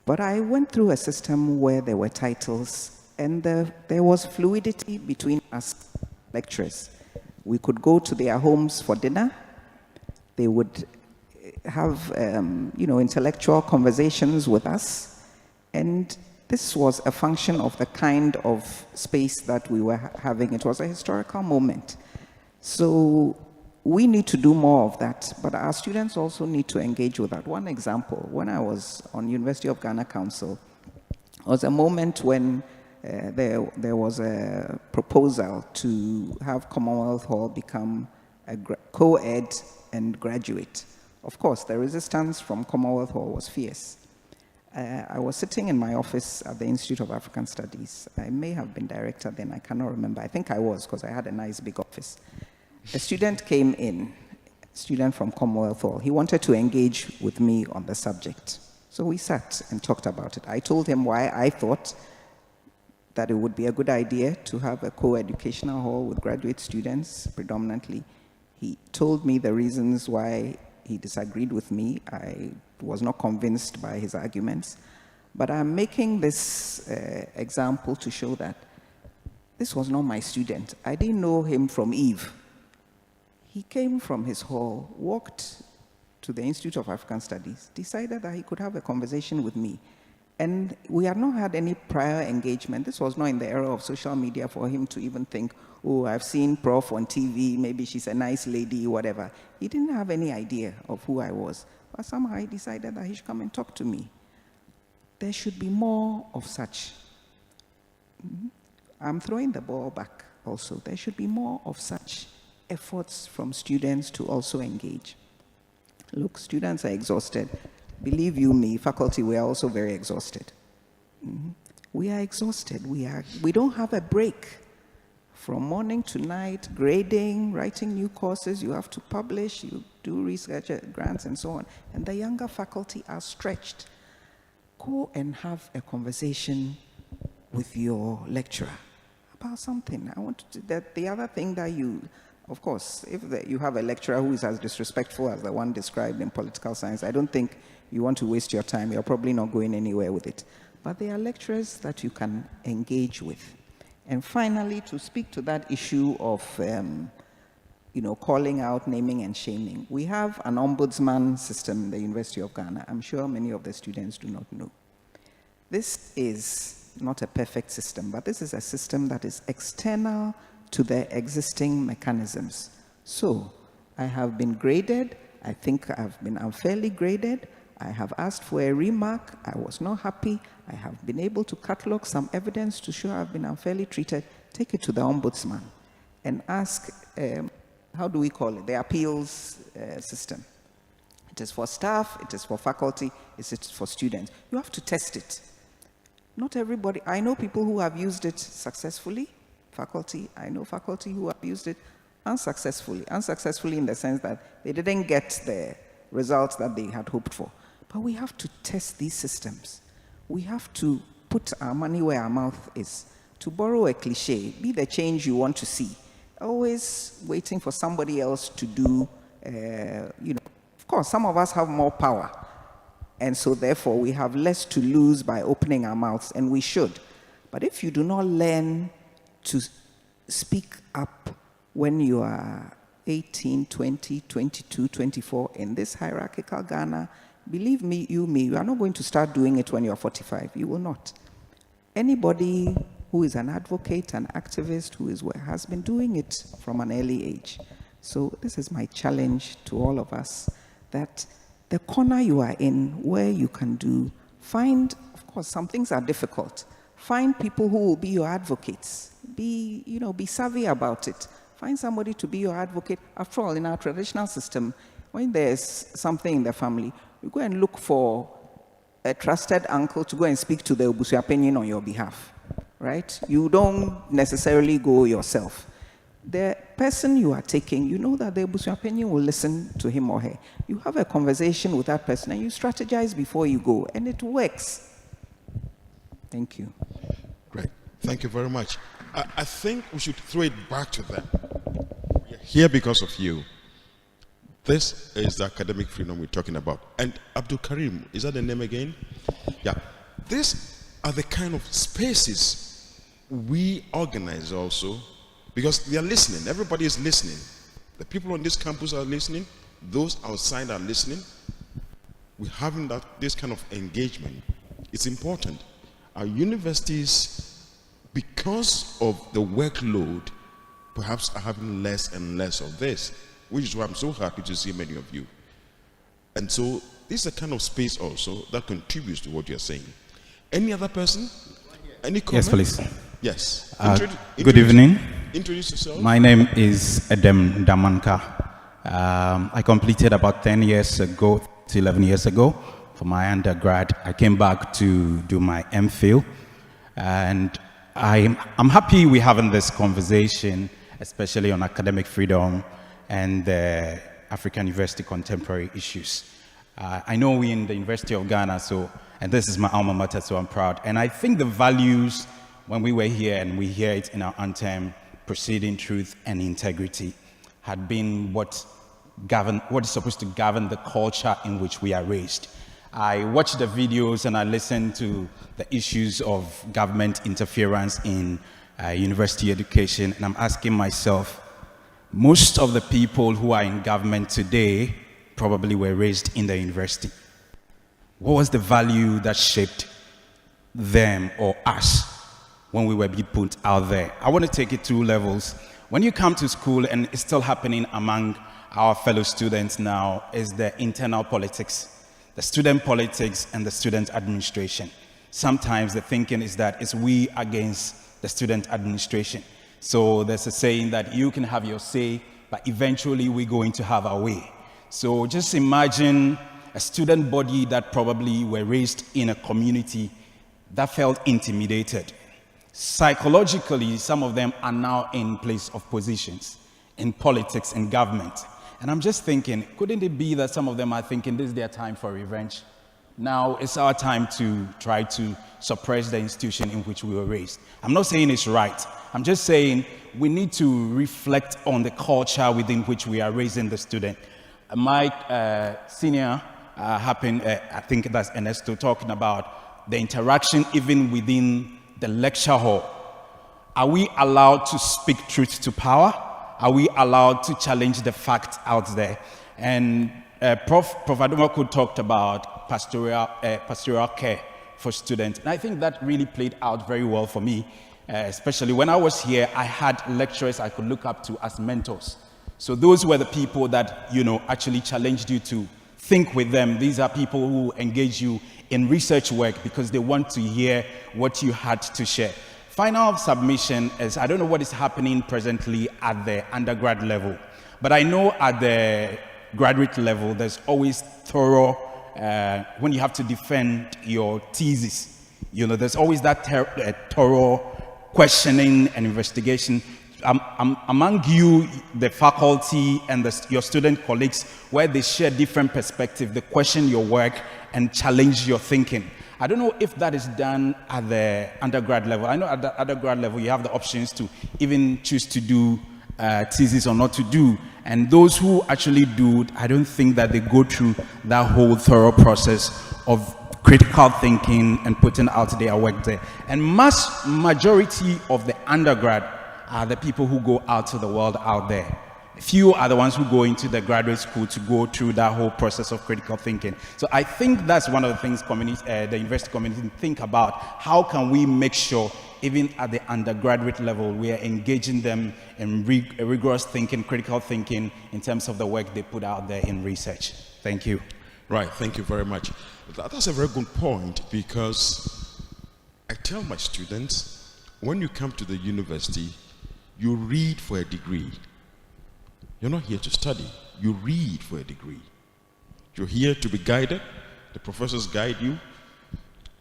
But I went through a system where there were titles and there was fluidity between us lecturers. We could go to their homes for dinner. They would have intellectual conversations with us. And this was a function of the kind of space that we were having. It was a historical moment. So we need to do more of that, but our students also need to engage with that. One example, when I was on University of Ghana Council, was a moment when there was a proposal to have Commonwealth Hall become a co-ed and graduate. Of course, the resistance from Commonwealth Hall was fierce. I was sitting in my office at the Institute of African Studies. I may have been director then, I cannot remember. I think I was, because I had a nice big office. A student came in, a student from Commonwealth Hall. He wanted to engage with me on the subject. So we sat and talked about it. I told him why I thought that it would be a good idea to have a co-educational hall with graduate students predominantly. He told me the reasons why he disagreed with me. I was not convinced by his arguments. But I'm making this example to show that this was not my student. I didn't know him from Eve. He came from his hall, walked to the Institute of African Studies, decided that he could have a conversation with me. And we had not had any prior engagement. This was not in the era of social media for him to even think, oh, I've seen Prof on TV, maybe she's a nice lady, whatever. He didn't have any idea of who I was. But somehow he decided that he should come and talk to me. There should be more of such. I'm throwing the ball back also. There should be more of such efforts from students to also engage. Look, students are exhausted. Believe you me, faculty, we are also very exhausted. We are exhausted. We don't have a break. From morning to night, grading, writing new courses, you have to publish, you do research grants and so on. And the younger faculty are stretched. Go and have a conversation with your lecturer about something. I want to, that the other thing that you, of course, if you have a lecturer who is as disrespectful as the one described in political science, I don't think you want to waste your time. You're probably not going anywhere with it. But there are lecturers that you can engage with. And finally, to speak to that issue of calling out, naming and shaming, we have an ombudsman system in the University of Ghana. I'm sure many of the students do not know. This is not a perfect system, but this is a system that is external to the existing mechanisms. So I have been graded. I think I've been unfairly graded. I have asked for a remark. I was not happy. I have been able to catalog some evidence to show I've been unfairly treated. Take it to the ombudsman and ask, how do we call it? The appeals system. It is for staff, it is for faculty, it is for students. You have to test it. Not everybody, I know people who have used it successfully, faculty, I know faculty who have used it unsuccessfully. Unsuccessfully in the sense that they didn't get the results that they had hoped for. But we have to test these systems. We have to put our money where our mouth is. To borrow a cliche, be the change you want to see. Always waiting for somebody else to do, of course, some of us have more power. And so therefore we have less to lose by opening our mouths, and we should. But if you do not learn to speak up when you are 18, 20, 22, 24 in this hierarchical Ghana, believe me, you are not going to start doing it when you're 45. You will not. Anybody who is an advocate, an activist, has been doing it from an early age. So this is my challenge to all of us, that the corner you are in, where you can do, find, of course, some things are difficult. Find people who will be your advocates. Be savvy about it. Find somebody to be your advocate. After all, in our traditional system, when there's something in the family, you go and look for a trusted uncle to go and speak to the Obusuapeni on your behalf, right? You don't necessarily go yourself. The person you are taking, you know that the Obusuapeni will listen to him or her. You have a conversation with that person and you strategize before you go, and it works. Thank you. Great. Thank you very much. I think we should throw it back to them. We are here because of you. This is the academic freedom we're talking about. And Abdul Karim, is that the name again? Yeah. These are the kind of spaces we organize also, because they are listening. Everybody is listening. The people on this campus are listening. Those outside are listening. We're having this kind of engagement. It's important. Our universities, because of the workload, perhaps are having less and less of this, which is why I'm so happy to see many of you. And so this is a kind of space also that contributes to what you're saying. Any other person? Any comment? Yes, please. Yes. Good evening. Introduce yourself. My name is Edem Damanka. I completed about 10 years ago to 11 years ago for my undergrad. I came back to do my MPhil. And I'm happy we're having this conversation, especially on academic freedom and African university contemporary issues. I know we in the University of Ghana, and this is my alma mater, so I'm proud. And I think the values, when we were here, and we hear it in our anthem, proceeding truth and integrity, had been what is supposed to govern the culture in which we are raised. I watched the videos and I listened to the issues of government interference in university education, and I'm asking myself, most of the people who are in government today probably were raised in the university. What was the value that shaped them or us when we were being put out there? I want to take it 2 levels. When you come to school, and it's still happening among our fellow students now, is the internal politics, the student politics and the student administration. Sometimes the thinking is that it's we against the student administration. So there's a saying that you can have your say, but eventually we're going to have our way. So just imagine a student body that probably were raised in a community that felt intimidated. Psychologically, some of them are now in place of positions in politics and government. And I'm just thinking, couldn't it be that some of them are thinking this is their time for revenge? Now it's our time to try to suppress the institution in which we were raised. I'm not saying it's right. I'm just saying we need to reflect on the culture within which we are raising the student. My senior happened, I think that's Ernesto, talking about the interaction even within the lecture hall. Are we allowed to speak truth to power? Are we allowed to challenge the facts out there? And Prof. Adomaku talked about pastoral care for students. And I think that really played out very well for me, especially when I was here, I had lecturers I could look up to as mentors. So those were the people that, actually challenged you to think with them. These are people who engage you in research work because they want to hear what you had to share. Final submission is, I don't know what is happening presently at the undergrad level, but I know at the graduate level, there's always thorough, when you have to defend your thesis, there's always that thorough questioning and investigation. Among you, the faculty and your student colleagues, where they share different perspectives, they question your work and challenge your thinking. I don't know if that is done at the undergrad level. I know at the undergrad level, you have the options to even choose to do thesis or not to do. And those who actually do, I don't think that they go through that whole thorough process of critical thinking and putting out their work there. And majority of the undergrad are the people who go out to the world out there. Few are the ones who go into the graduate school to go through that whole process of critical thinking. So I think that's one of the things the university community think about. How can we make sure, even at the undergraduate level, we are engaging them in rigorous thinking, critical thinking, in terms of the work they put out there in research? Thank you. Right, thank you very much. That's a very good point, because I tell my students, when you come to the university, you read for a degree. You're not here to study. You read for a degree. You're here to be guided. The professors guide you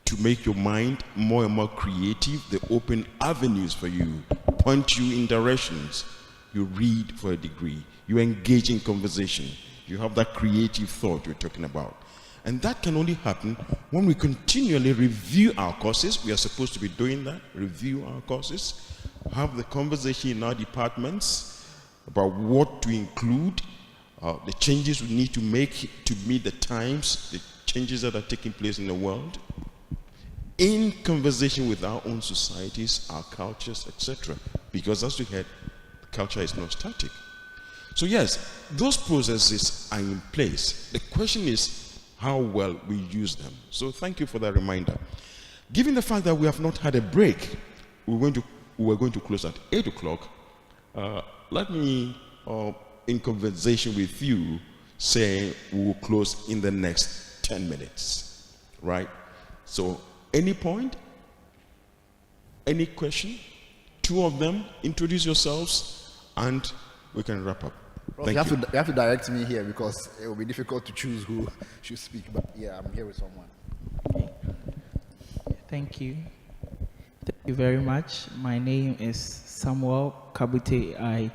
to make your mind more and more creative. They open avenues for you, point you in directions. You read for a degree. You engage in conversation. You have that creative thought you're talking about. And that can only happen when we continually review our courses. We are supposed to be doing that, review our courses, have the conversation in our departments about what to include, the changes we need to make to meet the times, the changes that are taking place in the world, in conversation with our own societies, our cultures, etc. Because as we heard, culture is not static. So yes, those processes are in place. The question is how well we use them. So thank you for that reminder. Given the fact that we have not had a break, we were going to close at 8 o'clock. Let me, in conversation with you, say we will close in the next 10 minutes, right? So, any point? Any question? 2 of them, introduce yourselves, and we can wrap up. You have to direct me here, because it will be difficult to choose who should speak, but yeah, I'm here with someone. Thank you. Thank you very much. My name is Samuel Kabute. I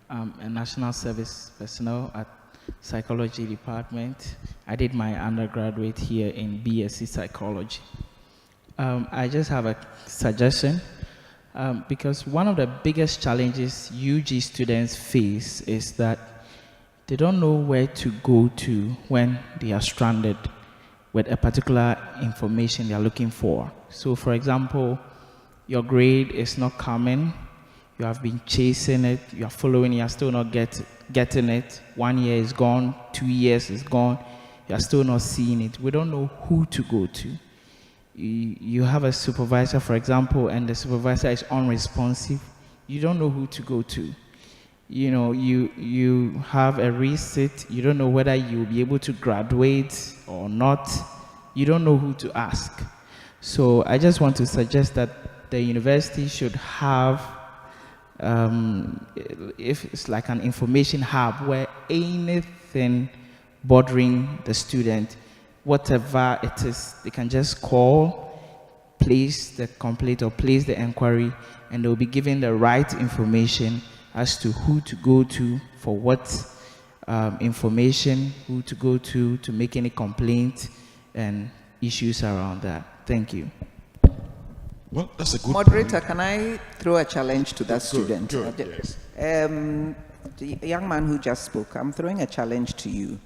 am a national service personnel at psychology department. I did my undergraduate here in BSc psychology. I just have a suggestion because one of the biggest challenges UG students face is that they don't know where to go to when they are stranded with a particular information they are looking for. So for example, your grade is not coming, you have been chasing it, you are following it, you are still not getting it. 1 year is gone, 2 years is gone, you are still not seeing it. We don't know who to go to. You have a supervisor, for example, and the supervisor is unresponsive. You don't know who to go to. You know, you have a resit, you don't know whether you'll be able to graduate or not. You don't know who to ask. So I just want to suggest that the university should have, if it's like an information hub where anything bothering the student, whatever it is, they can just call, place the complaint or place the inquiry, and they'll be given the right information as to who to go to for what information, who to go to make any complaint and issues around that. Thank you. Well, that's a good Moderator, point. can I throw a challenge to that student? Good, yes. The young man who just spoke, I'm throwing a challenge to you.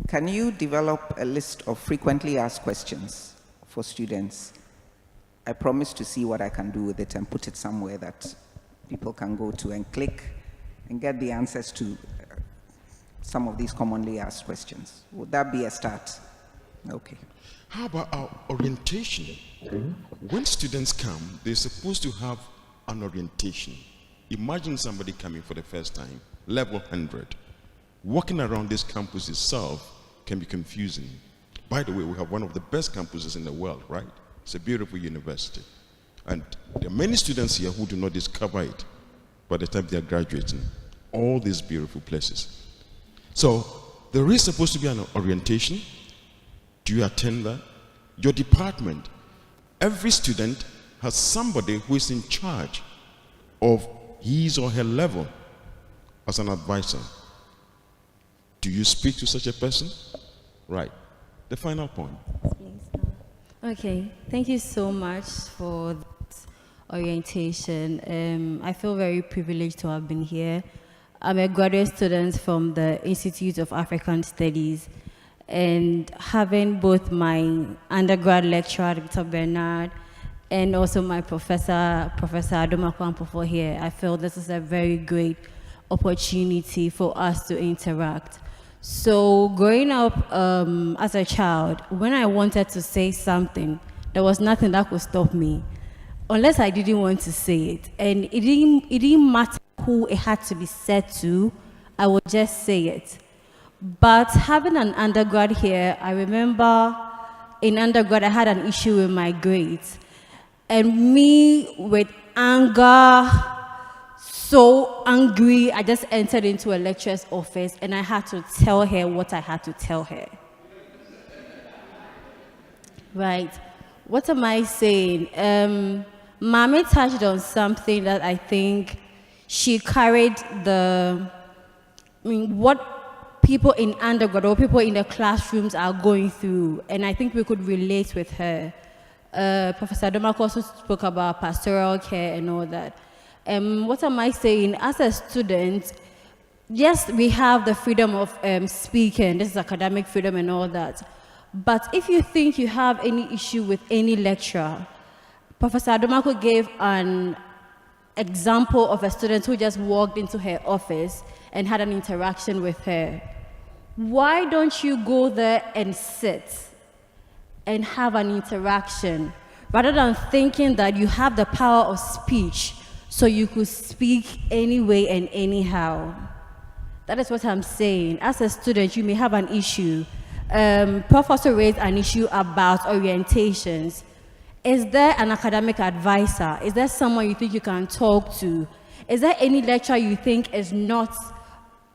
Can you develop a list of frequently asked questions for students? I promise to see what I can do with it and put it somewhere that people can go to and click and get the answers to some of these commonly asked questions. Would that be a start? Okay. How about our orientation? When students come, they're supposed to have an orientation. Imagine somebody coming for the first time, level 100. Walking around this campus itself can be confusing. By the way, we have one of the best campuses in the world, right? It's a beautiful university. And there are many students here who do not discover it by the time they are graduating. All these beautiful places. So there is supposed to be an orientation. Do you attend that? Your department, every student has somebody who is in charge of his or her level as an advisor. Do you speak to such a person? Right. The final point. Okay, thank you so much for that orientation. I feel very privileged to have been here. I'm a graduate student from the Institute of African Studies, and having both my undergrad lecturer, Dr. Bernard, and also my professor, Professor Adoma Kwampofo here, I feel this is a very great opportunity for us to interact. So growing up as a child, when I wanted to say something, there was nothing that could stop me, unless I didn't want to say it. And it didn't matter who it had to be said to, I would just say it. But having an undergrad here, I remember in undergrad I had an issue with my grades. And me with anger, so angry, I just entered into a lecturer's office and I had to tell her what I had to tell her. Right. What am I saying? Mami touched on something that I think she carried what people in undergrad or people in the classrooms are going through, and I think we could relate with her. Professor Domak also spoke about pastoral care and all that. What am I saying? As a student, yes, we have the freedom of speaking, this is academic freedom and all that. But if you think you have any issue with any lecturer, Professor Adomako gave an example of a student who just walked into her office and had an interaction with her. Why don't you go there and sit and have an interaction rather than thinking that you have the power of speech so you could speak anyway and anyhow? That is what I'm saying. As a student, you may have an issue. Prof also raised an issue about orientations. Is there an academic advisor? Is there someone you think you can talk to? Is there any lecturer you think is not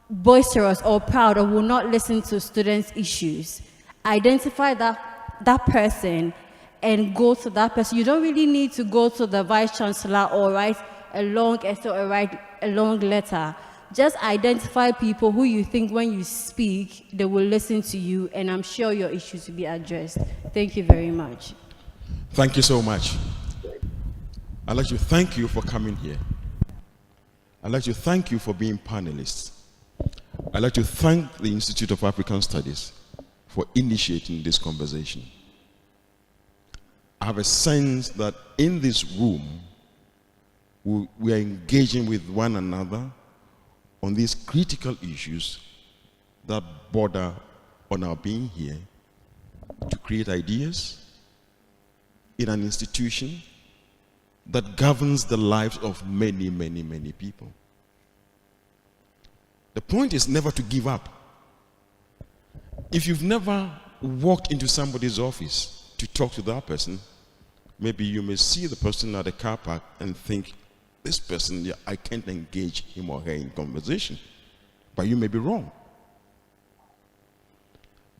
boisterous or proud or will not listen to students' issues? Identify that person and go to that person. You don't really need to go to the vice chancellor or write a long essay or write a long letter. just identify people who you think when you speak, they will listen to you, and I'm sure your issues will be addressed. Thank you very much. Thank you so much. I'd like to thank you for coming here. I'd like to thank you for being panelists. I'd like to thank the Institute of African Studies for initiating this conversation. I have a sense that in this room, we are engaging with one another on these critical issues that border on our being here to create ideas in an institution that governs the lives of many, many, many people. The point is never to give up. If you've never walked into somebody's office to talk to that person, maybe you may see the person at the car park and think, this person, I can't engage him or her in conversation. But you may be wrong.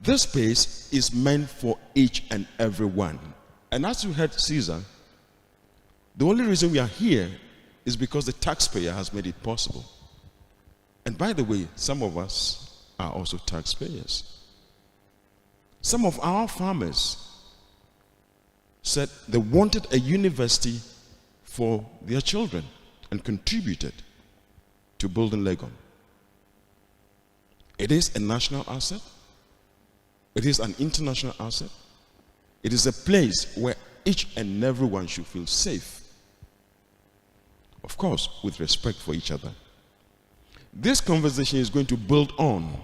This space is meant for each and every one. And as you heard Caesar, the only reason we are here is because the taxpayer has made it possible. And by the way, some of us are also taxpayers. Some of our farmers said they wanted a university for their children and contributed to building Legon. It is a national asset. It is an international asset. It is a place where each and everyone should feel safe. Of course, with respect for each other. This conversation is going to build on,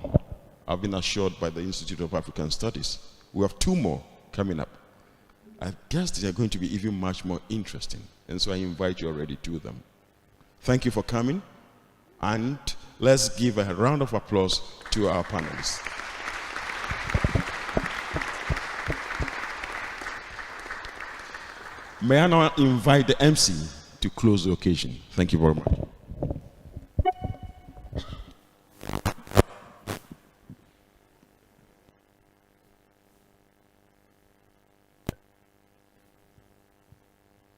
I've been assured by the Institute of African Studies. We have 2 more coming up. I guess they are going to be even much more interesting. And so I invite you already to them. Thank you for coming. And let's give a round of applause to our panelists. May I now invite the MC to close the occasion. Thank you very much.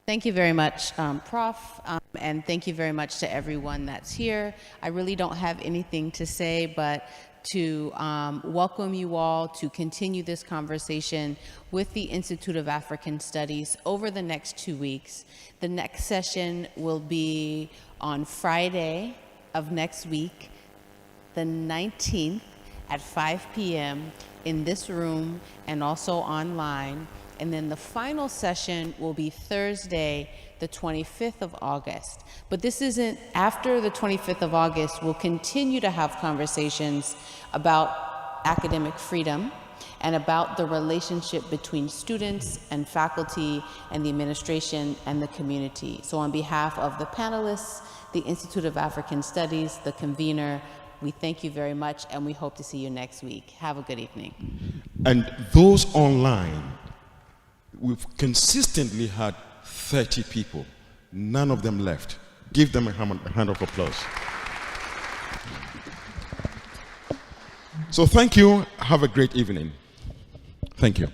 Thank you very much, Prof, and thank you very much to everyone that's here. I really don't have anything to say but to welcome you all to continue this conversation with the Institute of African Studies over the next 2 weeks. The next session will be on Friday of next week, the 19th at 5 p.m. in this room and also online. And then the final session will be Thursday, the 25th of August. But this isn't, after the 25th of August, we'll continue to have conversations about academic freedom and about the relationship between students and faculty and the administration and the community. So on behalf of the panelists, the Institute of African Studies, the convener, we thank you very much and we hope to see you next week. Have a good evening. And those online, we've consistently had 30 people. None of them left. Give them a hand of applause. So thank you. Have a great evening. Thank you.